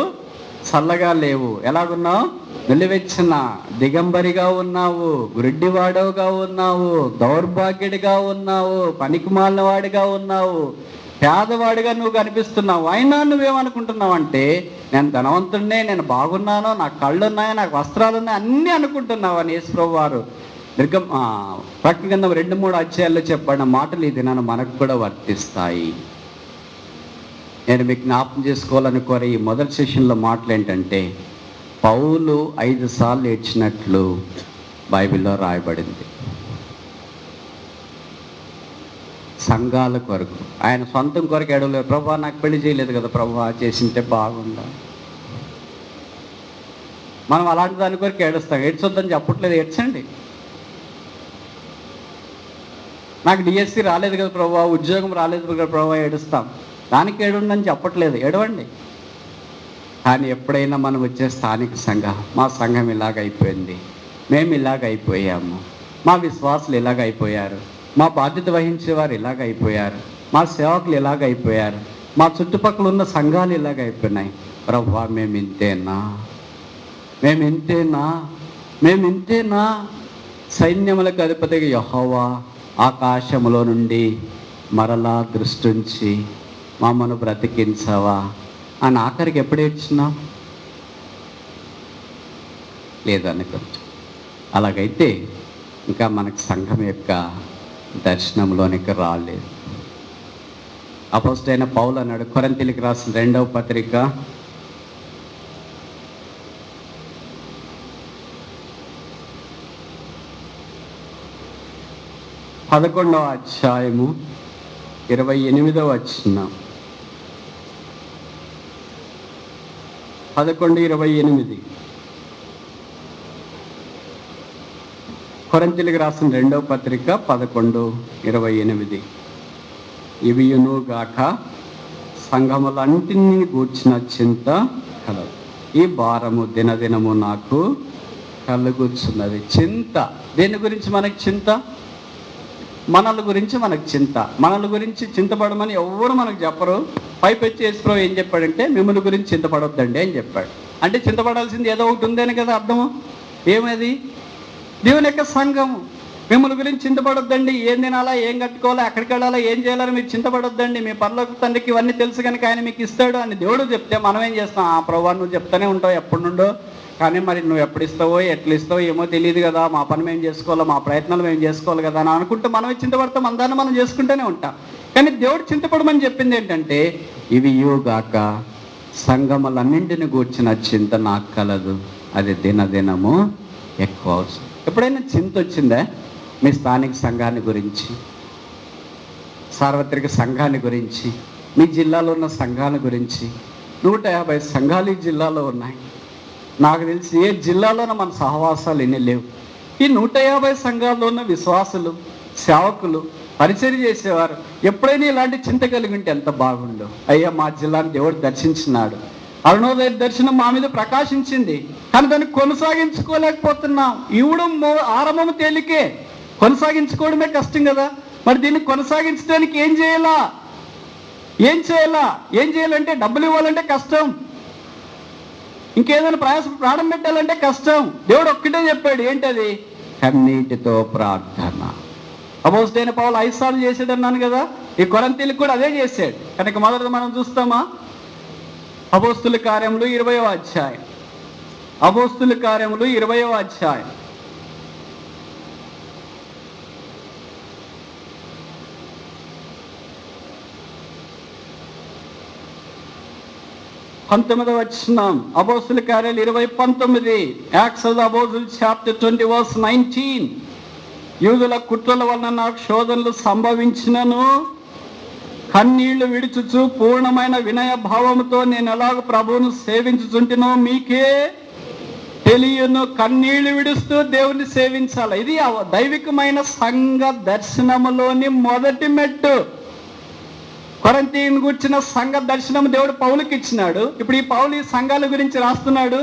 Speaker 1: చల్లగా లేవు. ఎలాగున్నావు? నిలువెచ్చిన దిగంబరిగా ఉన్నావు, గుడ్డివాడవుగా ఉన్నావు, దౌర్భాగ్యుడిగా ఉన్నావు, పనికిమాలిన వాడిగా ఉన్నావు, పేదవాడిగా నువ్వు కనిపిస్తున్నావు. అయినా నువ్వేమనుకుంటున్నావు అంటే, నేను ధనవంతుడినే, నేను బాగున్నాను, నాకు కళ్ళు ఉన్నాయి, నాకు వస్త్రాలు ఉన్నాయి, అన్నీ అనుకుంటున్నావు అని యేసుప్రభు వారు ప్రకటన గ్రంథం 2-3 అధ్యాయాల్లో చెప్పబడిన మాటలు ఇది నన్ను మనకు కూడా వర్తిస్తాయి. నేను మీకు జ్ఞాపకం చేసుకోవాలని కోరే ఈ మొదటి సెషన్లో మాటలు ఏంటంటే, పౌలు 5 సార్లు ఏడ్చినట్లు బైబిల్లో రాయబడింది. సంఘాల కొరకు, ఆయన సొంతం కొరకు ఏడవలేదు. ప్రభువా నాకు పెళ్లి చేయలేదు కదా ప్రభువా, చేసింటే బాగుందా. మనం అలాంటి దాని కొరకు ఏడుస్తాం. ఏడ్చొద్దని చెప్పట్లేదు, ఏడ్చండి. నాకు డిఎస్సి రాలేదు కదా ప్రభువా, ఉద్యోగం రాలేదు కదా ప్రభువా, ఏడుస్తాం. దానికి ఏడుండని చెప్పట్లేదు, ఏడవండి. కానీ ఎప్పుడైనా మనం వచ్చే స్థానిక సంఘం, మా సంఘం ఇలాగైపోయింది, మేము ఇలాగైపోయాము, మా విశ్వాసులు ఇలాగైపోయారు, మా బాధ్యత వహించేవారు ఇలాగైపోయారు, మా సేవకులు ఇలాగైపోయారు, మా చుట్టుపక్కల ఉన్న సంఘాలు ఇలాగైపోయినాయి. ప్రభువా మేము ఇంతేనా, మేము ఇంతేనా, మేము ఇంతేనా? సైన్యములకు అధిపతిగా యెహోవా ఆకాశములో నుండి మరలా దృష్టించి మమ్మను బ్రతికించవా అని ఆఖరికి ఎప్పుడు ఏడ్చినాం? లేదనుకోండి. అలాగైతే ఇంకా మనకు సంఘం యొక్క దర్శనంలోనికి రాలేదు. అపోస్తలుడైన పౌలు అన్నాడు, కొరింథీయులకు రాసిన 2వ పత్రిక 11వ అధ్యాయము 28వ వచనం. 11:28 కొరింథీయులకు రాసిన 2వ పత్రిక 11:28. ఇవియును గాక సంఘములన్నిటిని గూర్చిన చింత కలదు, ఈ భారము దినదినము నాకు కలుగుచున్నది. చింత దేని గురించి మనకు చింత? మనల గురించి మనకు చింత. మనల గురించి చింతపడమని ఎవరు మనకు చెప్పరు. పైపెచ్చి యేసుప్రభు ఏం చెప్పాడంటే, మిమ్మల్ని గురించి చింతపడొద్దండి అని చెప్పాడు. అంటే చింతపడాల్సింది ఏదో ఒకటి ఉందని కదా అర్థము. ఏమది? దేవుని యొక్క సంఘము. మిమ్మల్ని గురించి చింతపడొద్దండి, ఏం తినాలా, ఏం కట్టుకోవాలా, ఎక్కడికి వెళ్ళాలా, ఏం చేయాలని మీరు చింతపడొద్దండి, మీ పరలోక తండ్రికి ఇవన్నీ తెలుసు కనుక ఆయన మీకు ఇస్తాడు అని దేవుడు చెప్తే మనం ఏం చేస్తాం? ఆ ప్రభువా నువ్వు చెప్తానే ఉంటావు ఎప్పటి నుండో, కానీ మరి నువ్వు ఎప్పుడు ఇస్తావో ఎట్లా ఇస్తావో ఏమో తెలియదు కదా, మా పని మేము చేసుకోవాలో, మా ప్రయత్నాలు మేము చేసుకోవాలి కదా అని అనుకుంటూ మనమే చింతపడతాం. అందాన్ని మనం చేసుకుంటూనే ఉంటాం. కానీ దేవుడు చింతపడమని చెప్పింది ఏంటంటే, ఇవి యోగాక సంఘములన్నింటిని గూర్చిన చింత నాకు కలదు, అది దినదినము ఎక్కువ అవసరం. ఎప్పుడైనా చింత వచ్చిందా మీ స్థానిక సంఘాన్ని గురించి, సార్వత్రిక సంఘాన్ని గురించి, మీ జిల్లాలో ఉన్న సంఘాల గురించి? 150 సంఘాలు ఈ జిల్లాలో ఉన్నాయి. నాకు తెలిసి ఏ జిల్లాలోనూ మన సహవాసాలు ఎన్ని లేవు. ఈ 150 సంఘాల్లో ఉన్న విశ్వాసులు, సేవకులు, పరిచర్య చేసేవారు ఎప్పుడైనా ఇలాంటి చింత కలిగి ఉంటే ఎంత బాగుండు. అయ్యా, మా జిల్లాని దేవుడు దర్శించినాడు, అరుణోదయ దర్శనం మా మీద ప్రకాశించింది, కానీ దాన్ని కొనసాగించుకోలేకపోతున్నాం. ఇవ్వడం ఆరంభం తేలికే, కొనసాగించుకోవడమే కష్టం కదా. మరి దీన్ని కొనసాగించడానికి ఏం చేయాలంటే డబ్బులు ఇవ్వాలంటే కష్టం, ఇంకేదైనా ప్రాణం పెట్టాలంటే కష్టం. దేవుడు ఒక్కటే చెప్పాడు, ఏంటది? కన్నీటితో ప్రార్థన. అపోస్తలుడైన పౌలు 5 సార్లు చేసాడు అన్నాను కదా. ఈ కొరింథీయులకు కూడా అదే చేశాడు. కనుక మొదట మనం చూస్తామా, అపోస్తలుల కార్యములు 20వ అధ్యాయం. అపోస్తలుల కార్యములు 20వ అధ్యాయం. పంతొమ్మిదవ వచనం, అపోస్తలుల కార్యాలు 20:19. Acts of the apostles chapter 20 verse 19. యూదుల కుట్రల వలన నాకు శోధనలు సంభవించినను కన్నీళ్లు విడుచుచు పూర్ణమైన వినయ భావముతో నేను ఎలాగ ప్రభువును సేవించుచుంటినో మీకే తెలియను. కన్నీళ్లు విడుస్తూ దేవుని సేవించాలి. ఇది దైవికమైన సంఘ దర్శనములోని మొదటి మెట్టు. కొరింథీయుని గురించిన సంఘ దర్శనం దేవుడు పౌలుకి ఇచ్చినాడు. ఇప్పుడు ఈ పౌలు ఈ సంఘాల గురించి రాస్తున్నాడు.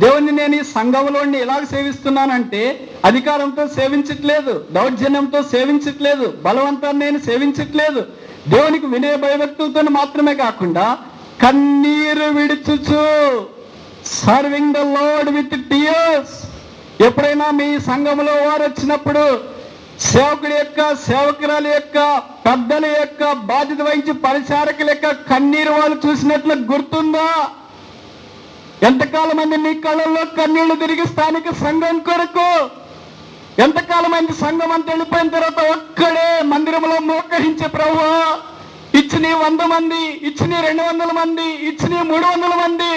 Speaker 1: దేవుణ్ణి నేను ఈ సంఘంలో ఎలాగ సేవిస్తున్నానంటే అధికారంతో సేవించట్లేదు, దౌర్జన్యంతో సేవించట్లేదు, బలవంతాన్ని నేను సేవించట్లేదు. దేవునికి వినయ భయభక్తులతో మాత్రమే కాకుండా కన్నీరు విడుచుచు, serving the Lord with tears. ఎప్పుడైనా మీ సంఘంలో వారు వచ్చినప్పుడు సేవకుడి యొక్క, సేవకురాలి యొక్క, పెద్దల యొక్క, బాధ్యత వహించి పరిచారకుల యొక్క కన్నీరు వాళ్ళు చూసినట్లు గుర్తుందా? ఎంతకాలం మంది నీ కళ్ళల్లో కన్నీళ్లు తిరిగి స్థానిక సంఘం కొరకు? ఎంతకాలం మంది సంఘం అంతా వెళ్ళిపోయిన తర్వాత ఒక్కడే మందిరంలో మోకరించే ప్రభువా, ఇచ్చిన 100 మంది, ఇచ్చిన 200 మంది, ఇచ్చిన 300 మంది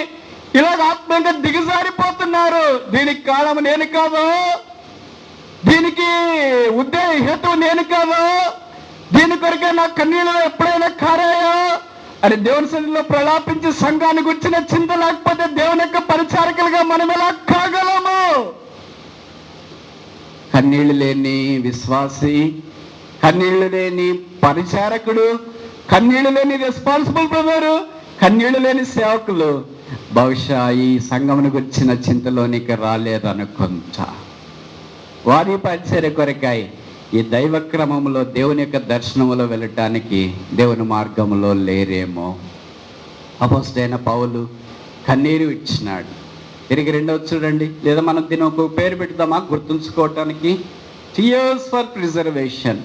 Speaker 1: ఇలాగ ఆత్మీయంగా దిగజారిపోతున్నారు. దీనికి కారణం నేను కాదు, దీనికి హేతువు నేను కాదు, దీని కొరకే నా కన్నీళ్ళు ఎప్పుడైనా కారాయా అని దేవుని సన్నిధిలో ప్రలాపించి సంఘానికి వచ్చిన చింత లేకపోతే దేవుని యొక్క పరిచారకులుగా మనం ఎలా కాగలము? కన్నీళ్లు లేని విశ్వాసి, కన్నీళ్లు లేని పరిచారకుడు, కన్నీళ్లు లేని రెస్పాన్సిబుల్ బ్రదరు, కన్నీళ్లు లేని సేవకులు బహుశా ఈ సంఘమును గురించిన చింతలోనికి రాలేదనుకుంటా. వారి పరిచర్య కొరకాయి ఈ దైవ క్రమంలో దేవుని యొక్క దర్శనములో వెళ్ళటానికి దేవుని మార్గంలో లేరేమో. అపోస్తలుడైన పౌలు కన్నీరు ఇచ్చినాడు. తిరిగి రెండవ చూడండి, లేదా మనం దీని ఒక పేరు పెడతామా గుర్తుంచుకోవటానికి? Tears for preservation.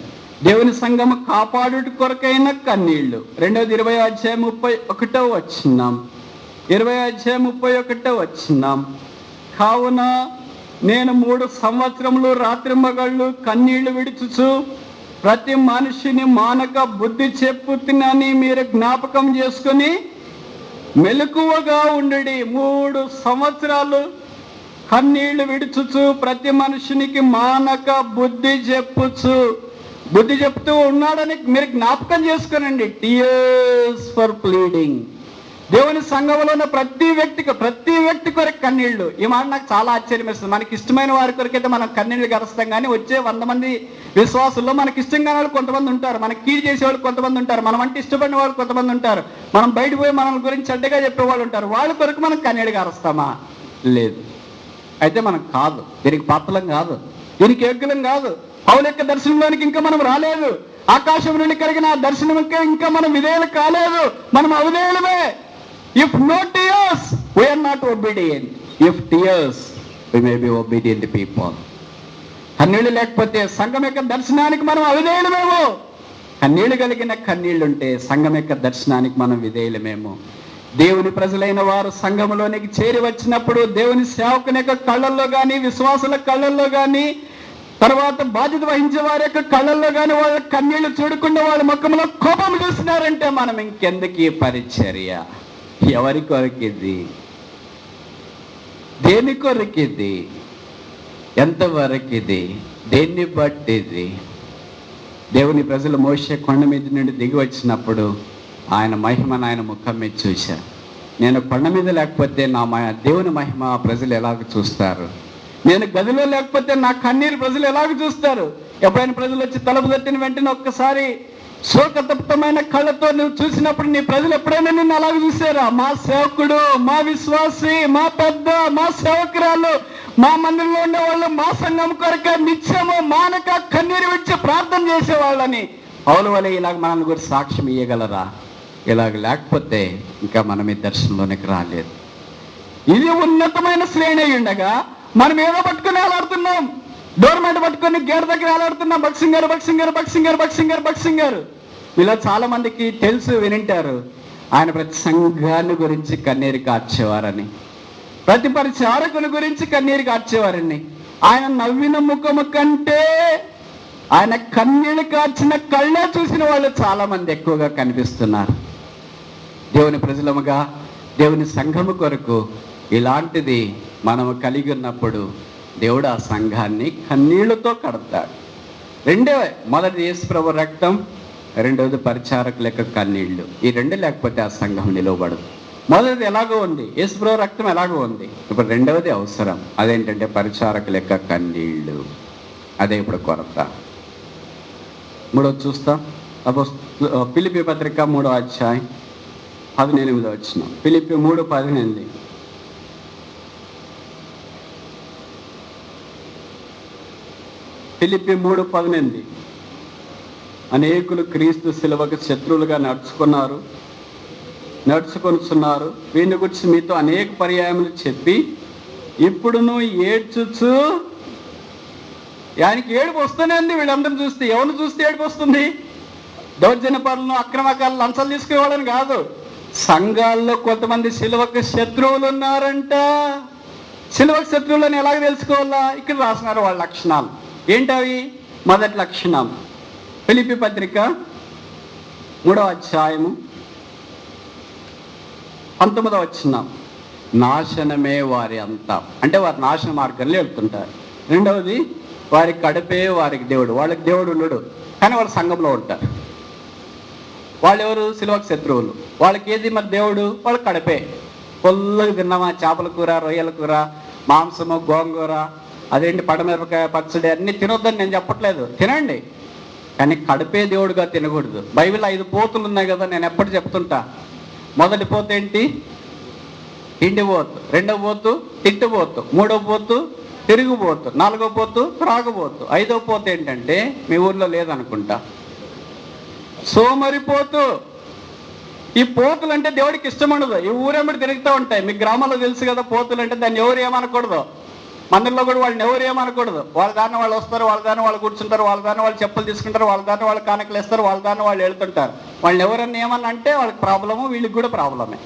Speaker 1: దేవుని సంఘము కాపాడుట కొరకైన కన్నీళ్లు. 2వ 20వ అధ్యాయం 31వ వచనం. 20వ అధ్యాయం 31వ వచనం. కావున నేను 3 సంవత్సరములు రాత్రింబగళ్ళు కన్నీళ్లు విడుచుచు ప్రతి మనిషిని మానక బుద్ధి చెప్పుతున్నని మీరు జ్ఞాపకం చేసుకుని మెలకువగా ఉండుడి. 3 సంవత్సరాలు కన్నీళ్లు విడుచుచు ప్రతి మనిషినికి మానక బుద్ధి చెప్తూ ఉన్నాడని మీరు జ్ఞాపకం చేసుకునండి. Tears for pleading. దేవుని సంఘంలో ఉన్న ప్రతి వ్యక్తి కొరకు కన్నీళ్లు. ఈ మాట నాకు చాలా ఆశ్చర్యం వేస్తుంది. మనకి ఇష్టమైన వారి కొరకైతే మనం కన్నీళ్లు గరుస్తాం, కానీ వచ్చే 100 మంది విశ్వాసుల్లో మనకి ఇష్టంగా వాళ్ళు కొంతమంది ఉంటారు, మనకి కీడు చేసేవాళ్ళు కొంతమంది ఉంటారు, మనం అంటే ఇష్టపడిన వాళ్ళు కొంతమంది ఉంటారు, మనం బయట పోయి మన గురించి చెడ్డగా చెప్పేవాళ్ళు ఉంటారు. వాళ్ళ కొరకు మనం కన్నీళ్లు గరుస్తామా? లేదు. అయితే మనం కాదు, దీనికి పాత్రలం కాదు, దీనికి యోగ్యులం కాదు. పౌలు యొక్క దర్శనంలోనికి ఇంకా మనం రాలేదు. ఆకాశం నుండి కలిగిన ఆ దర్శనంకే ఇంకా మనం విధేయులు కాలేదు, మనం అవిధేయులమే. If no tears, we are not obedient. If tears, we may be obedient people. కన్నీళ్లు లేకపోతే సంఘం యొక్క దర్శనానికి మనం అవిధేయులమేమో. కన్నీళ్లు కలిగిన కన్నీళ్లుంటే సంఘం యొక్క దర్శనానికి మనం విధేయులమేమో. దేవుని ప్రజలైన వారు సంఘంలోనికి చేరి వచ్చినప్పుడు దేవుని సేవకుని యొక్క కళ్ళల్లో కానీ, విశ్వాసుల కళ్ళల్లో కానీ, తర్వాత బాధ్యత వహించే వారి యొక్క కళ్ళల్లో కానీ వాళ్ళ కన్నీళ్లు చూడకుండా వాళ్ళ ముఖంలో కోపం చూస్తున్నారంటే మనం ఇంకెందుకు ఈ పరిచర్య? ఎవరి కొరకిది? దేని కొరకిది? ఎంతవరకిది? దేన్ని బట్టిది? దేవుని ప్రజలు మోషే కొండ మీద నుండి దిగి వచ్చినప్పుడు ఆయన మహిమను ఆయన ముఖం మీద చూశారు. నేను కొండ మీద లేకపోతే నా దేవుని మహిమ ప్రజలు ఎలాగ చూస్తారు? నేను గదిలో లేకపోతే నా కన్నీరు ప్రజలు ఎలాగ చూస్తారు? ఎప్పుడైనా ప్రజలు వచ్చి తలుపు తట్టిన వెంటనే ఒక్కసారి శోకతప్తమైన కళ్ళతో నువ్వు చూసినప్పుడు నీ ప్రజలు ఎప్పుడైనా నిన్ను అలాగ చూసారా? మా సేవకుడు, మా విశ్వాసి, మా పెద్ద, మా సేవకురాలు, మా మందిరంలో ఉండేవాళ్ళు మా సంఘం కొరక నిత్యము మానక కన్నీరు విడిచి ప్రార్థన చేసేవాళ్ళని పౌలు వలె ఇలాగ మనల్ని గురించి సాక్ష్యం ఇయ్యగలరా? ఇలాగ లేకపోతే ఇంకా మనం ఈ దర్శనంలోనికి రాలేదు. ఇది ఉన్నతమైన శ్రేణి అయి ఉండగా మనం ఏదో పట్టుకుని వేలాడుతున్నాం. డోర్మెంట్ పట్టుకొని గేట్ దగ్గర వేలాడుతున్నాం. బక్సింగారు బక్సింగారు బక్సింగారు బక్సింగారు బక్సింగారు. ఇలా చాలా మందికి తెలుసు, వినింటారు. ఆయన ప్రతి సంఘాన్ని గురించి కన్నీరు కార్చేవారని, ప్రతి పరిచారకుని గురించి కన్నీరు కార్చేవారని. ఆయన నవ్విన ముఖము కంటే ఆయన కన్నీళ్ళు కార్చిన కళ్ళే చూసిన వాళ్ళు చాలా మంది ఎక్కువగా కనిపిస్తున్నారు. దేవుని ప్రజలముగా దేవుని సంఘము కొరకు ఇలాంటిది మనము కలిగి ఉన్నప్పుడు దేవుడు ఆ సంఘాన్ని కన్నీళ్లతో కడతాడు. మొదటిది యేసుప్రభు రక్తం, రెండవది పరిచారకుల యొక్క కన్నీళ్లు. ఈ రెండు లేకపోతే ఆ సంఘం నిలవబడదు. మొదటిది ఎలాగో ఉంది, యేసుప్రభు రక్తం ఎలాగో ఉంది. ఇప్పుడు రెండవది అవసరం, అదేంటంటే పరిచారకుల యొక్క కన్నీళ్లు. అదే ఇప్పుడు కొరత. మూడవది చూస్తాం. ఫిలిప్పీ పత్రిక 3వ అధ్యాయం 18వ వచనం. ఫిలిప్పీ 3:18. ఫిలిప్పీ 3:18. అనేకులు క్రీస్తు శిలువకు శత్రువులుగా నడుచుకొనుచున్నారు. వీరిని గురించి మీతో అనేక పర్యాయములు చెప్పి ఇప్పుడును ఏడ్చుచు, ఆయనకి ఏడుపు వస్తూనే ఉంది. వీళ్ళందరూ చూస్తే, ఎవరిని చూస్తే ఏడుపు వస్తుంది? దౌర్జన్య పనులను, అక్రమకాలను, లంచాలు తీసుకునేవాళ్ళని కాదు. సంఘాల్లో కొంతమంది శిలువకు శత్రువులు ఉన్నారంట. శిలువకు శత్రువులను ఎలాగ తెలుసుకోవాలా? ఇక్కడ రాసినారు వాళ్ళ లక్షణాలు. ఏంటవి? మొదటి లక్షణం ఫిలిప్పీ పత్రిక 3వ అధ్యాయము 19వ వచనం. నాశనమే వారి అంతా, అంటే వారి నాశన మార్గంలో వెళ్తుంటారు. రెండవది, వారి కడుపే వారికి దేవుడు. వాళ్ళకి దేవుడు ఉండడు, కానీ వాళ్ళ సంఘంలో ఉంటారు. వాళ్ళు ఎవరు? శిలువకు శత్రువులు. వాళ్ళకి ఏది మరి దేవుడు? వాళ్ళ కడుపే. పొల్లగా తిన్నామా, చేపల కూర, రొయ్యల కూర, మాంసము, గోంగూర, అదేంటి పడమిరపకాయ పచ్చడి, అన్నీ తినొద్దని నేను చెప్పట్లేదు, తినండి. కానీ కడుపే దేవుడుగా తినకూడదు. బైబిల్ 5 పోతులు ఉన్నాయి కదా, నేను ఎప్పటి చెప్తుంటా. మొదటి పోతు ఏంటి? తిండిపోతు. రెండవ పోతు తిట్టుపోతు. మూడవ పోతు తిరుగుబోతు. 4వ పోతు త్రాగుబోతు. 5వ పోతు ఏంటంటే మీ ఊర్లో లేదనుకుంటా, సోమరిపోతు. ఈ పోతులు అంటే దేవుడికి ఇష్టం ఉండదు. ఈ ఊరెంబడి తిరుగుతూ ఉంటాయి. మీ గ్రామాల్లో తెలుసు కదా పోతులు అంటే. దాన్ని ఎవరు ఏమనకూడదు. మందిరంలో కూడా వాళ్ళని ఎవరు ఏమనకూడదు. వాళ్ళ దాన్ని వాళ్ళు వస్తారు, వాళ్ళ దాన్ని వాళ్ళు కూర్చుంటారు, వాళ్ళ దాన్ని వాళ్ళు చెప్పులు తీసుకుంటారు, వాళ్ళ దాన్ని వాళ్ళు కానుకలు వేస్తారు, వాళ్ళ దాన్ని వాళ్ళు వెళ్తుంటారు. వాళ్ళని ఎవరన్నా ఏమన్నా అంటే వాళ్ళకి ప్రాబ్లము, వీళ్ళకి కూడా ప్రాబ్లమే.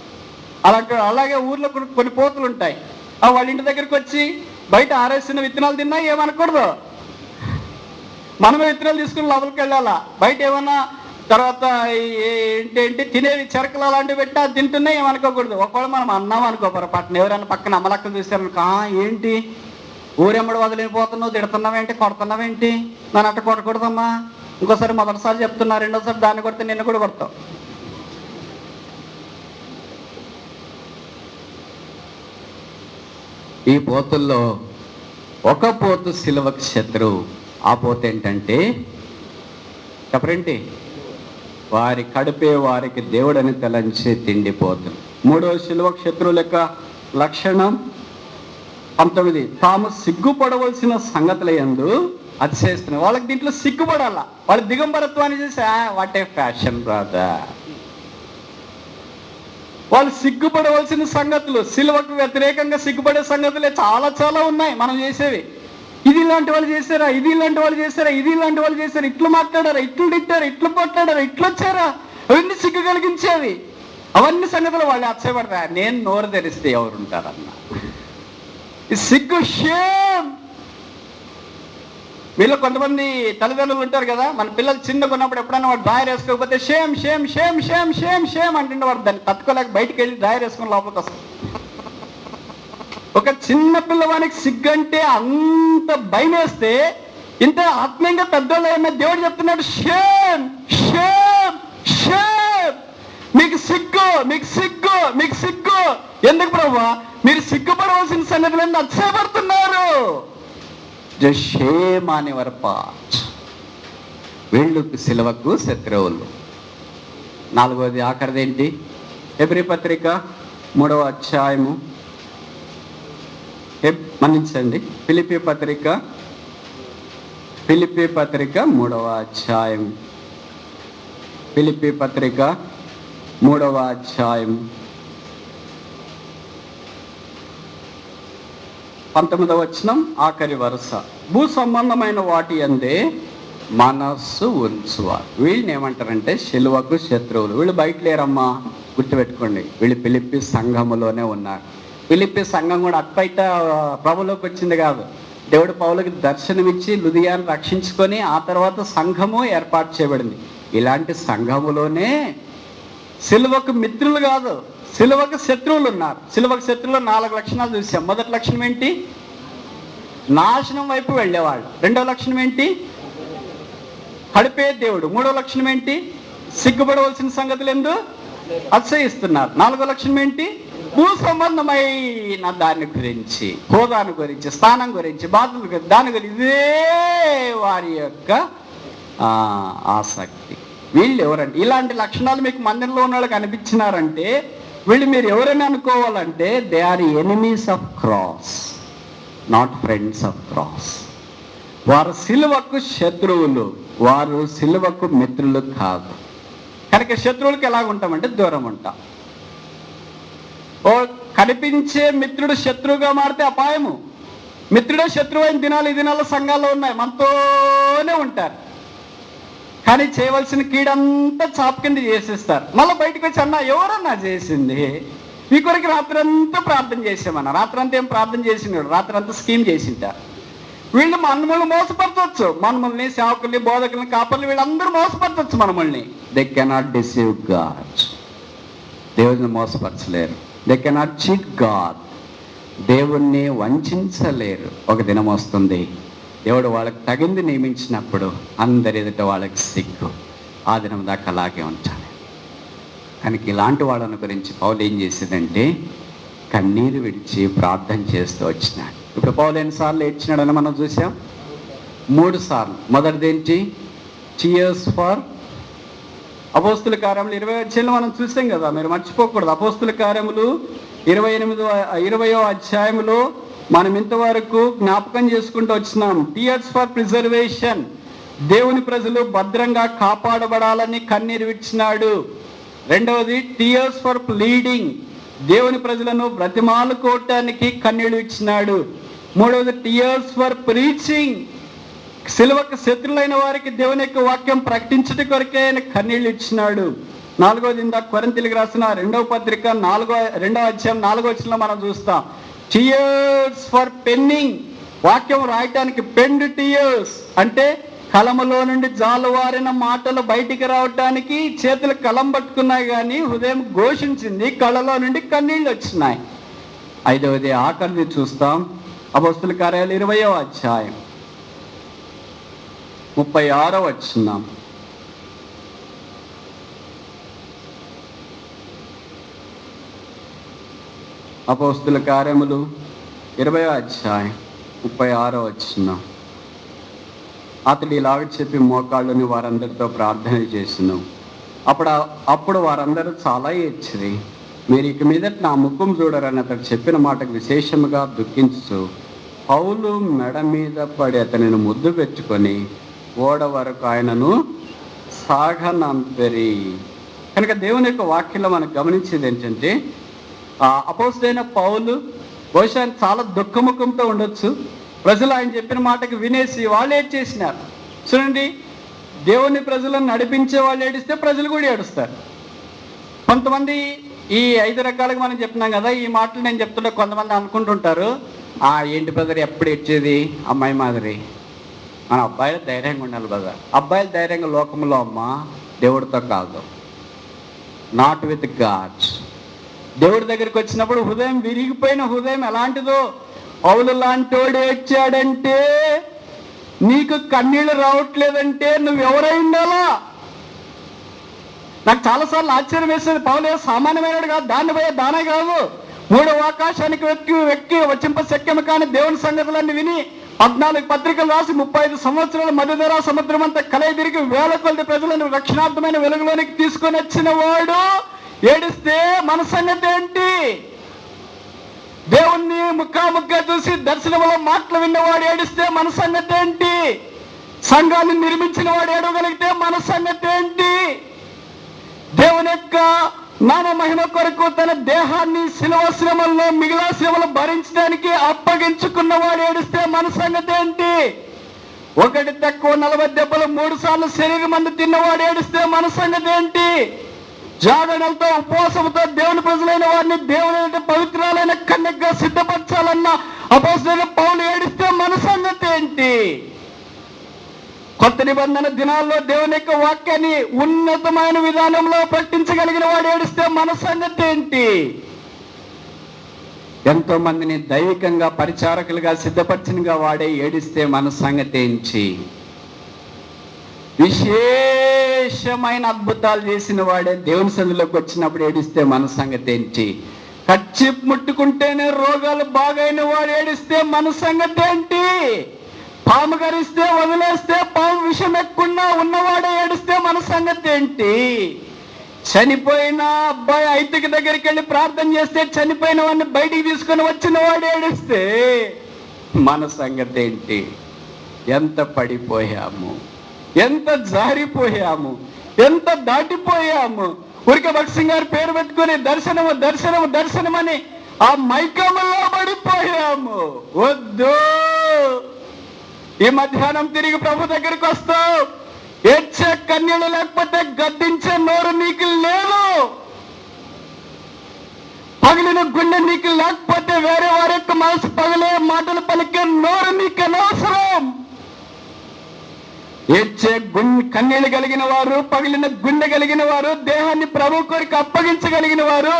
Speaker 1: అలాగే ఊర్లో కొన్ని పోతులు ఉంటాయి. వాళ్ళ ఇంటి దగ్గరికి వచ్చి బయట ఆరేసిన విత్తనాలు తిన్నా ఏమనకూడదు. మనమే విత్తనాలు తీసుకుని లోపలికి వెళ్ళాలా. బయట ఏమన్నా తర్వాత ఏంటి తినేవి చెరకలు అలాంటివి పెట్టి అది తింటున్నా ఏమనుకోకూడదు. ఒకవేళ మనం అన్నాం అనుకో పొరపాటున, ఎవరైనా పక్కన అమ్మలక్కలు చూసారనుకో, ఏంటి ఊరెమ్మడి వదిలిపోతున్నావు, తిడుతున్నావేంటి, కొడుతున్నావేంటి, నన్ను అట్ట కొట్టకూడదమ్మా, ఇంకోసారి మొదటిసారి చెప్తున్నా, రెండోసారి దాన్ని కొడితే నిన్ను కూడా కొడతావు. ఈ పోతుల్లో ఒక పోతు శిలువకు శత్రువు. ఆ పోతు ఏంటంటే చెప్పరేంటి? వారి కడుపే వారికి దేవుడని తలంచి తిండిపోతుంది. 3వ శిలువకు శత్రువు లెక్క లక్షణం 19. తాము సిగ్గుపడవలసిన సంగతుల యందు అతిశయిస్తున్నారు. వాళ్ళకి దీంట్లో సిగ్గుపడాలా. వాళ్ళ దిగంబరత్వాన్ని చేసి వాటే ఫ్యాషన్ బ్రదర్. వాళ్ళు సిగ్గుపడవలసిన సంగతులు, సిలువకు వ్యతిరేకంగా సిగ్గుపడే సంగతులే చాలా చాలా ఉన్నాయి మనం చేసేవి. ఇది ఇలాంటి వాళ్ళు చేశారా, ఇది ఇలాంటి వాళ్ళు చేశారా, ఇది ఇలాంటి వాళ్ళు చేశారా, ఇట్లు మాట్లాడారా, ఇట్లు తిట్టారా, ఇట్లు కొట్లాడారా, ఇట్లు వచ్చారా, అవన్నీ సిగ్గు కలిగించేవి. అవన్నీ సంగతులు వాళ్ళు అచ్చయపడతా. నేను నోరు తెరిస్తే ఎవరుంటారన్న ఈ సిగ్గు, షేమ్. వీళ్ళు కొంతమంది తల్లిదండ్రులు ఉంటారు కదా, మన పిల్లలు చిన్నగా ఉన్నప్పుడు ఎప్పుడైనా వాడు డ్రాయర్ వేసుకోకపోతే shame shame shame shame shame shame అంటుండే, వాడు దాన్ని తట్టుకోలేక బయటికి వెళ్ళి డ్రాయర్ వేసుకుని లోపలికి వస్తాడు. ఒక చిన్న పిల్లవానికి సిగ్గంటే అంత భయం వేస్తే ఇంత ఆత్మీయంగా పెద్దోళ్ళు ఏమైనా దేవుడు చెప్తున్నాడు, షేమ్ షేమ్ షేమ్, మీకు సిగ్గు మీకు సిగ్గు మీకు సిగ్గు. ఎందుకు ప్రభువా? మీరు సిగ్గుపడవలసిన సంగతులను అతిశయపడుతున్నారు. Just shame on your part. వీళ్ళు సిలువకు శత్రువులు. నాలుగవది ఆఖరిదేంటి? హెబ్రీ పత్రిక 3వ అధ్యాయము, మన్నించండి, ఫిలిప్పీ పత్రిక 3వ అధ్యాయం, ఫిలిప్పీ పత్రిక 3వ అధ్యాయం 19వ వచనం ఆఖరి వరుస. భూ సంబంధమైన వాటి అందే మనస్సు ఉంచువారు. వీళ్ళని ఏమంటారంటే శిలువకు శత్రువులు. వీళ్ళు బయట లేరమ్మా, గుర్తుపెట్టుకోండి. వీళ్ళు ఫిలిప్పీ సంఘములోనే ఉన్నారు. ఫిలిప్పీ సంఘం కూడా అట్పైట ప్రభులోకి వచ్చింది కాదు. దేవుడు పౌలుకి దర్శనమిచ్చి లుదియాను రక్షించుకొని ఆ తర్వాత సంఘము ఏర్పాటు చేయబడింది. ఇలాంటి సంఘములోనే సిలువకు మిత్రులు కాదు, సిలువకు శత్రువులు ఉన్నారు. సిలువకు శత్రువులు 4 లక్షణాలు చూసాం. మొదటి లక్షణం ఏంటి? నాశనం వైపు వెళ్ళేవాళ్ళు. రెండవ లక్షణం ఏంటి? హడిపే దేవుడు. మూడవ లక్షణం ఏంటి? సిగ్గుపడవలసిన సంగతులు ఎందు అతిశయిస్తున్నారు. 4వ లక్షణం ఏంటి? భూ సంబంధమైన దాని గురించి, హోదాను గురించి, స్థానం గురించి, బాధల గురించి, దాని గురించి, ఇదే వారి యొక్క ఆసక్తి. వీళ్ళు ఎవరంటే, ఇలాంటి లక్షణాలు మీకు మందిరంలో ఉన్న వాళ్ళకి అనిపించినారంటే వీళ్ళు మీరు ఎవరైనా అనుకోవాలంటే they are enemies of cross, not friends of cross. వారు సిలువకు శత్రువులు, వారు సిలువకు మిత్రులు కాదు. కనుక శత్రువులకి ఎలాగుంటామంటే దూరం ఉంటాం. ఓ కనిపించే మిత్రుడు శత్రువుగా మారితే అపాయము. మిత్రుడే శత్రువు అయిన దినాలు ఈ దినాల్లో సంఘాల్లో ఉన్నాయి. మనతోనే ఉంటారు, కానీ చేయవలసిన కీడంతా చాపు కింద చేసేస్తారు. మళ్ళీ బయటకు వచ్చి అన్నా ఎవరన్నా చేసింది, ఈ కొరకు రాత్రంతా ప్రార్థన చేసామన్నా. రాత్రంతా ఏం ప్రార్థన చేసినాడు, రాత్రంతా స్కీమ్ చేసింటారు. వీళ్ళు మనల్ని మోసపరచవచ్చు, మనల్ని సేవకుల్ని, బోధకుల్ని, కాపర్లు, వీళ్ళందరూ మోసపరచవచ్చు మనల్ని. They cannot deceive God. దేవుడిని మోసపరచలేరు. They cannot cheat God. దేవుణ్ణి వంచలేరు. ఒక దినం వస్తుంది, దేవుడు వాళ్ళకి తగింది నియమించినప్పుడు అందరి ఎదుట వాళ్ళకి సిగ్గు. ఆ దినం దాకా అలాగే ఉంటాను. కనుక ఇలాంటి వాళ్ళని గురించి పౌలు ఏం చేసేదంటే కన్నీరు విడిచి ప్రార్థన చేస్తూ వచ్చినాడు. ఇప్పుడు పౌలు ఎన్నిసార్లు ఏడ్చినాడని మనం చూసాం? 3 సార్లు. మొదటిదేంటి? Tears for. అపోస్తుల కార్యములు 20వ అధ్యాయంలో మనం చూసాం కదా, మీరు మర్చిపోకూడదు. అపోస్తుల కార్యములు 20వ అధ్యాయంలో మనం ఇంతవరకు జ్ఞాపకం చేసుకుంటూ వచ్చినాం. Tears for preservation. దేవుని ప్రజలు భద్రంగా కాపాడబడాలని కన్నీరు విడిచినాడు. రెండవది టీయర్స్ ఫర్ ప్లీడింగ్. దేవుని ప్రజలను బ్రతిమాలుకోవటానికి కన్నీళ్ళు ఇచ్చినాడు. మూడవది టీయర్స్ ఫర్ ప్రీచింగ్. సిలువకు శత్రులైన వారికి దేవుని యొక్క వాక్యం ప్రకటించట కొరకే ఆయన కన్నీళ్ళు ఇచ్చినాడు. నాలుగవది ఇందాక కొరింథీయులకు రాసిన 2వ పత్రిక 2వ అధ్యాయం 4వ వచనంలో మనం చూస్తాం. Tears for penning. వాక్యం రాయటానికి పెండ్ టీయర్స్ అంటే కలములో నుండి జాలువారిన మాటలు బయటికి రావటానికి చేతులు కలం పట్టుకున్నాయి, కానీ హృదయం ఘోషించింది, కళ్ళలో నుండి కన్నీళ్ళు వచ్చినాయి. 5వది ఆఖరిది చూస్తాం. అపోస్తుల కార్యాలు 20వ అధ్యాయం 36వ వచనం. అపోస్తుల కార్యములు 20వ అధ్యాయం 36వ వచనం. అతడు ఇలాగ చెప్పి మోకాళ్ళని వారందరితో ప్రార్థన చేసిను. అప్పుడు వారందరూ చాలా ఏడ్చిరి. మీరు ఇక మీదట నా ముఖం చూడరని అతడు చెప్పిన మాటకు విశేషముగా దుఃఖించు పౌలు మెడ మీద పడి అతనిని ముద్దు పెట్టుకొని ఓడ వరకు ఆయనను సాగనంపెరి. కనుక దేవుని యొక్క వాక్యంలో మనకు గమనించేది ఏంటంటే, అపోస్తులైన పౌలు బహుశా చాలా దుఃఖముఖంతో ఉండొచ్చు. ప్రజలు ఆయన చెప్పిన మాటకు వినేసి వాళ్ళు ఏడ్చేసినారు. చూడండి, దేవుని ప్రజలను నడిపించే వాళ్ళు ఏడిస్తే ప్రజలు కూడా ఏడుస్తారు. కొంతమంది ఈ 5 రకాలుగా మనం చెప్తున్నాం కదా, ఈ మాటలు నేను చెప్తుంటే కొంతమంది అనుకుంటుంటారు, ఏంటి బ్రదర్ ఎప్పుడు ఏడ్చేది అమ్మాయి మాదిరి. మన అబ్బాయిలు ధైర్యంగా ఉండాలి కదా. అబ్బాయిలు ధైర్యంగా లోకంలో అమ్మా, దేవుడితో కాదు, నాట్ విత్ గాడ్. దేవుడి దగ్గరికి వచ్చినప్పుడు హృదయం విరిగిపోయిన హృదయం ఎలాంటిదో, పౌలు లాంటోడు ఏడ్చాడంటే, నీకు కన్నీళ్ళు రావట్లేదంటే నువ్వెవరై ఉండాలా? నాకు చాలాసార్లు ఆశ్చర్యం వేసేది, పౌలు సామాన్యమైనడు కాదు, దాన్ని పోయే దానే కాదు, మూడవ ఆకాశానికి వెక్కి వచ్చింప శక్యము కాని దేవుని సంగతులన్నీ విని 14 పత్రికలు రాసి 35 సంవత్సరాల మధ్యధరా సముద్రం అంతా కలయి తిరిగి వేల కొలది ప్రజలను రక్షణార్థమైన వెలుగులోనికి తీసుకొని వచ్చిన వాడు ఏడిస్తే మన సంగతి ఏంటి? దేవుణ్ణి ముఖాముఖిగా చూసి దర్శనంలో మాటలు విన్నవాడు ఏడిస్తే మన సంగతి ఏంటి? సంఘాన్ని నిర్మించిన వాడు ఏడవగలిగితే మన సంగతి ఏంటి? దేవుని యొక్క నామ మహిమ కొరకు తన దేహాన్ని శిలువ శ్రమల్లో మిగిలిన శ్రమలు భరించడానికి అప్పగించుకున్నవాడు ఏడిస్తే మన సంగతి ఏంటి? ఒకటి తక్కువ 40 దెబ్బలు 3 సార్లు శరీరం మందు తిన్నవాడు ఏడిస్తే మన సంగతి ఏంటి? జాగరణలతో ఉపవాసంతో దేవుని ప్రజలైన వారిని దేవుని పవిత్రాలైన కన్యకగా సిద్ధపరచాలన్న అపోస్తలుడైన పౌలు ఏడిస్తే మన సంగతి ఏంటి? కొత్త నిబంధన దినాల్లో దేవుని యొక్క వాక్యాన్ని ఉన్నతమైన విధానంలో ప్రకటించగలిగిన వాడు ఏడిస్తే మన సంగతి ఏంటి? ఎంతో మందిని దైవికంగా పరిచారకులుగా సిద్ధపరిచినగా వాడే ఏడిస్తే మన సంగతి ఏంటి? విశేషమైన అద్భుతాలు చేసిన వాడే దేవుని సన్నిధిలోకి వచ్చినప్పుడు ఏడిస్తే మన సంగతి ఏంటి? కచ్చి ముట్టుకుంటేనే రోగాలు బాగైన వాడు ఏడిస్తే మన సంగతి ఏంటి? పాము గరిస్తే వదిలేస్తే పాము విషం ఎక్కున్నా ఉన్నవాడే ఏడిస్తే మన సంగతి ఏంటి? చనిపోయిన అబ్బాయి ఐతికి దగ్గరికి వెళ్ళి ప్రార్థన చేస్తే చనిపోయిన వాడిని బయటికి తీసుకొని వచ్చిన వాడు ఏడిస్తే మన సంగతి ఏంటి? ఎంత పడిపోయాము, ఎంత జారిపోయాము, ఎంత దాటిపోయాము. ఊరికే భక్సింగ్ గారి పేరు పెట్టుకుని దర్శనము దర్శనము దర్శనమని ఆ మైకములో పడిపోయాము. వద్దు, ఈ మధ్యాహ్నం తిరిగి ప్రభు దగ్గరికి వస్తావు. ఏడ్చే కన్నీళ్ళు లేకపోతే గద్దించే నోరు నీకు లేదు. పగిలిన గుండె నీకు లేకపోతే వేరే వారి యొక్క మనసు పగిలే మాటలు పలికే నోరు నీకు అనవసరం. ఏడ్చే కన్నీళ్ళు కలిగిన వారు, పగిలిన గుండె కలిగిన వారు, దేహాన్ని ప్రభు కొరకు అప్పగించగలిగిన వారు,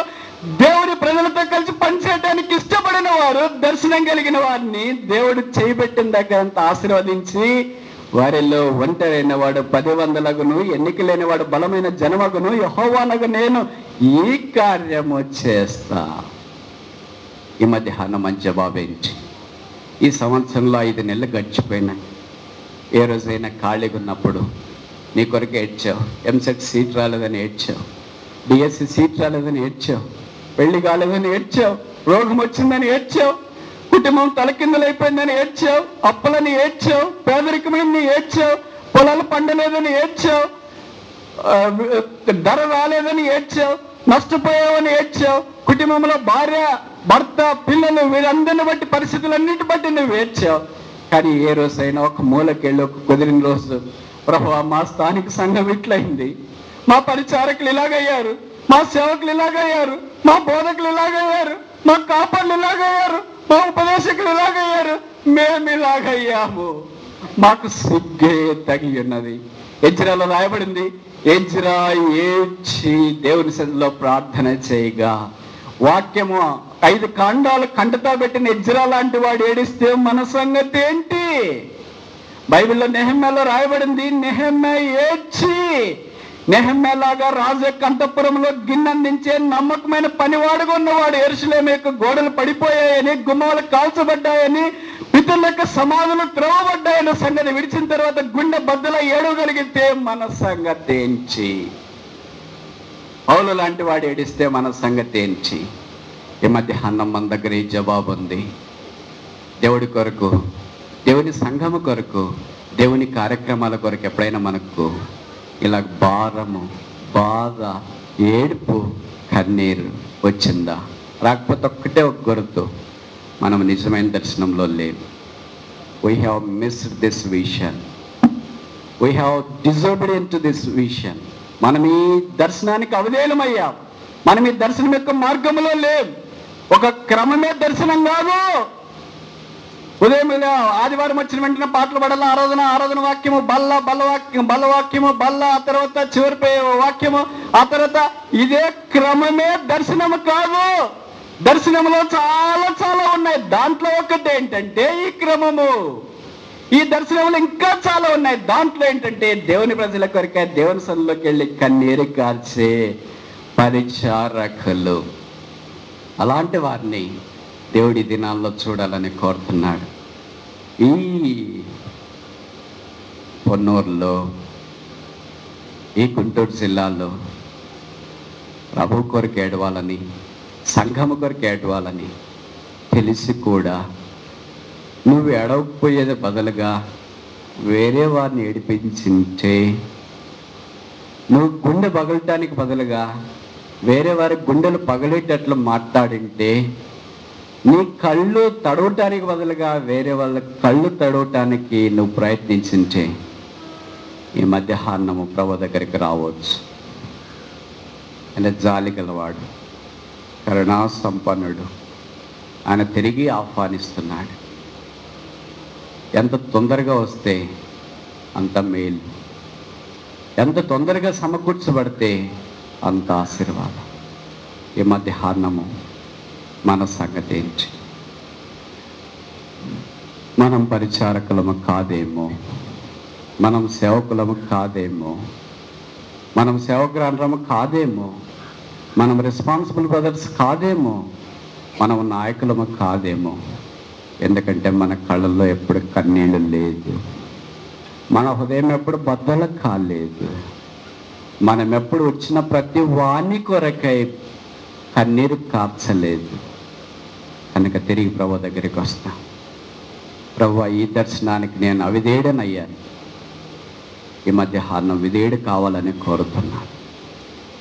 Speaker 1: దేవుడి ప్రజలతో కలిసి పనిచేయడానికి ఇష్టపడిన వారు, దర్శనం కలిగిన వారిని దేవుడు చేయబెట్టిన దగ్గర అంతా ఆశీర్వదించి, వారిలో ఒంటరైన వాడు 10,000 ఎన్నిక లేని వాడు బలమైన జనమగును, యెహోవానగు నేను ఈ కార్యము చేస్తా. ఈ మధ్యాహ్నం మంచి జవాబేంటి? ఈ సంవత్సరంలో 5 నెలలు గడిచిపోయినాయి. ఏ రోజైనా ఖాళీగా ఉన్నప్పుడు నీ కొరకు ఏడ్చావు, ఎంసెట్ సీట్ రాలేదని ఏడ్చావు, డిఎస్సి సీట్ రాలేదని ఏడ్చావు, పెళ్లి కాలేదని ఏడ్చావు, రోగం వచ్చిందని ఏడ్చావు, కుటుంబం తలకిందులైపోయిందని ఏడ్చావు, అప్పులని ఏడ్చావు, పేదరికమైందని ఏడ్చావు, పొలాలు పండలేదని ఏడ్చావు, ధర రాలేదని ఏడ్చావు, నష్టపోయావని ఏడ్చావు, కుటుంబంలో భార్య భర్త పిల్లలు వీరందరిని బట్టి పరిస్థితులన్నిటి బట్టి నువ్వు ఏడ్చావు. కానీ ఏ రోజైనా ఒక మూలకెళ్ళి ఒక కుదిరిన రోజు, ప్రభువా మా స్థానిక సంఘం ఇట్లయింది, మా పరిచారకులు ఇలాగయ్యారు, మా సేవకులు ఇలాగయ్యారు, మా బోధకులు ఇలాగయ్యారు, మా కాపర్లు ఇలాగయ్యారు, మా ఉపదేశకులు ఇలాగయ్యారు, మేము ఇలాగయ్యాము, మాకు సిగ్గే తగి ఉన్నది. ఎజ్రాలో రాయబడింది, ఎజ్రా ఏడ్చి దేవుని సన్నిధిలో ప్రార్థన చేయగా, వాక్యము 5 కాండాలు కంటతో పెట్టిన ఎజ్రా లాంటి వాడు ఏడిస్తే మన సంగతి ఏంటి? బైబిల్లో నెహెమ్యాలో రాయబడింది, నెహెమ్యా ఏడ్చి, నెహెమ్యాలాగా రాజు యొక్క అంతఃపురంలో గిన్నెందించే నమ్మకమైన పనివాడుగా ఉన్నవాడు, యెరూషలేము యొక్క గోడలు పడిపోయాయని, గుమ్మాలు కాల్చబడ్డాయని, పితరుల యొక్క సమాధులు త్రోవబడ్డాయన్న సంగతి విడిచిన తర్వాత గుండె బద్దల ఏడవగలిగితే మన సంగతి ఏంచి? పౌలు లాంటి వాడు ఏడిస్తే మన సంగతి ఏంచి? ఈ మధ్యాహ్నం మన దగ్గర ఈ జవాబు ఉంది. దేవుడి కొరకు, దేవుని సంఘము కొరకు, దేవుని కార్యక్రమాల కొరకు ఎప్పుడైనా మనకు ఇలా భారము, బాధ, ఏడుపు, కన్నీరు వచ్చిందా? రాకపోతే ఒక్కటే ఒక గుర్తు, మనం నిజమైన దర్శనంలో లేవు. We have missed this vision, we have disobedient to this vision. మనం ఈ దర్శనానికి అవధేయులమయ్యాం, మనం ఈ దర్శనం యొక్క మార్గంలో లేవు. ఒక క్రమమే దర్శనం కాదు, ఉదయం ఆదివారం వచ్చిన వెంటనే పాటలు పాడాలి, ఆరాధన వాక్యము, బల్ల వాక్యము, ఆ తర్వాత చివరి వాక్యము, ఆ తర్వాత ఇదే క్రమమే దర్శనము కాదు. దర్శనంలో చాలా చాలా ఉన్నాయి. దాంట్లో ఒకటి ఏంటంటే ఈ క్రమము. ఈ దర్శనంలో ఇంకా చాలా ఉన్నాయి. దాంట్లో ఏంటంటే దేవుని ప్రజల కొరకే దేవుని సన్నిధిలోకి వెళ్ళి కన్నీరు కార్చే పరిచారకులు. అలాంటి వారిని దేవుడి దినాల్లో చూడాలని కోరుతున్నాడు. ఈ పొన్నూరులో, ఈ గుంటూరు జిల్లాలో ప్రభు కొరకు ఏడవాలని, సంఘము కొరకు ఏడవాలని తెలిసి కూడా నువ్వు ఏడవకపోయేది బదులుగా వేరే వారిని ఏడిపించింటే, నువ్వు గుండె పగలటానికి బదులుగా వేరే వారి గుండెలు పగలేటట్లు మాట్లాడింటే, నీ కళ్ళు తడవటానికి బదులుగా వేరే వాళ్ళ కళ్ళు తడవటానికి నువ్వు ప్రయత్నించింటే, ఈ మధ్యాహ్నము ప్రభు దగ్గరికి రావచ్చు. ఆయన జాలి గలవాడు, కరుణా సంపన్నుడు. ఆయన తిరిగి ఆహ్వానిస్తున్నాడు. ఎంత తొందరగా వస్తే అంత మేలు, ఎంత తొందరగా సమకూర్చబడితే అంత ఆశీర్వాదం. ఈ మధ్యాహ్నము మన సంగతి ఏంటి? మనం పరిచారకులము కాదేమో, మనం సేవకులము కాదేమో, మనం సేవకురాండ్రము కాదేమో, మనం రెస్పాన్సిబుల్ బ్రదర్స్ కాదేమో, మనం నాయకులము కాదేమో. ఎందుకంటే మన కళ్ళల్లో ఎప్పుడు కన్నీళ్ళు లేదు, మన హృదయం ఎప్పుడు బద్దలు కాలేదు, మనం ఎప్పుడు వచ్చిన ప్రతి వాణి కొరకై కన్నీరు కార్చలేదు. కనుక తిరిగి ప్రభు దగ్గరికి వస్తా. ప్రభు, ఈ దర్శనానికి నేను అవిధేయుడనయ్యాను. ఈ మధ్యాహ్నం విధేయుడు కావాలని కోరుతున్నాను.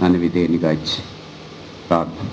Speaker 1: నన్ను విధేయునిగా ఇచ్చి ప్రార్థన.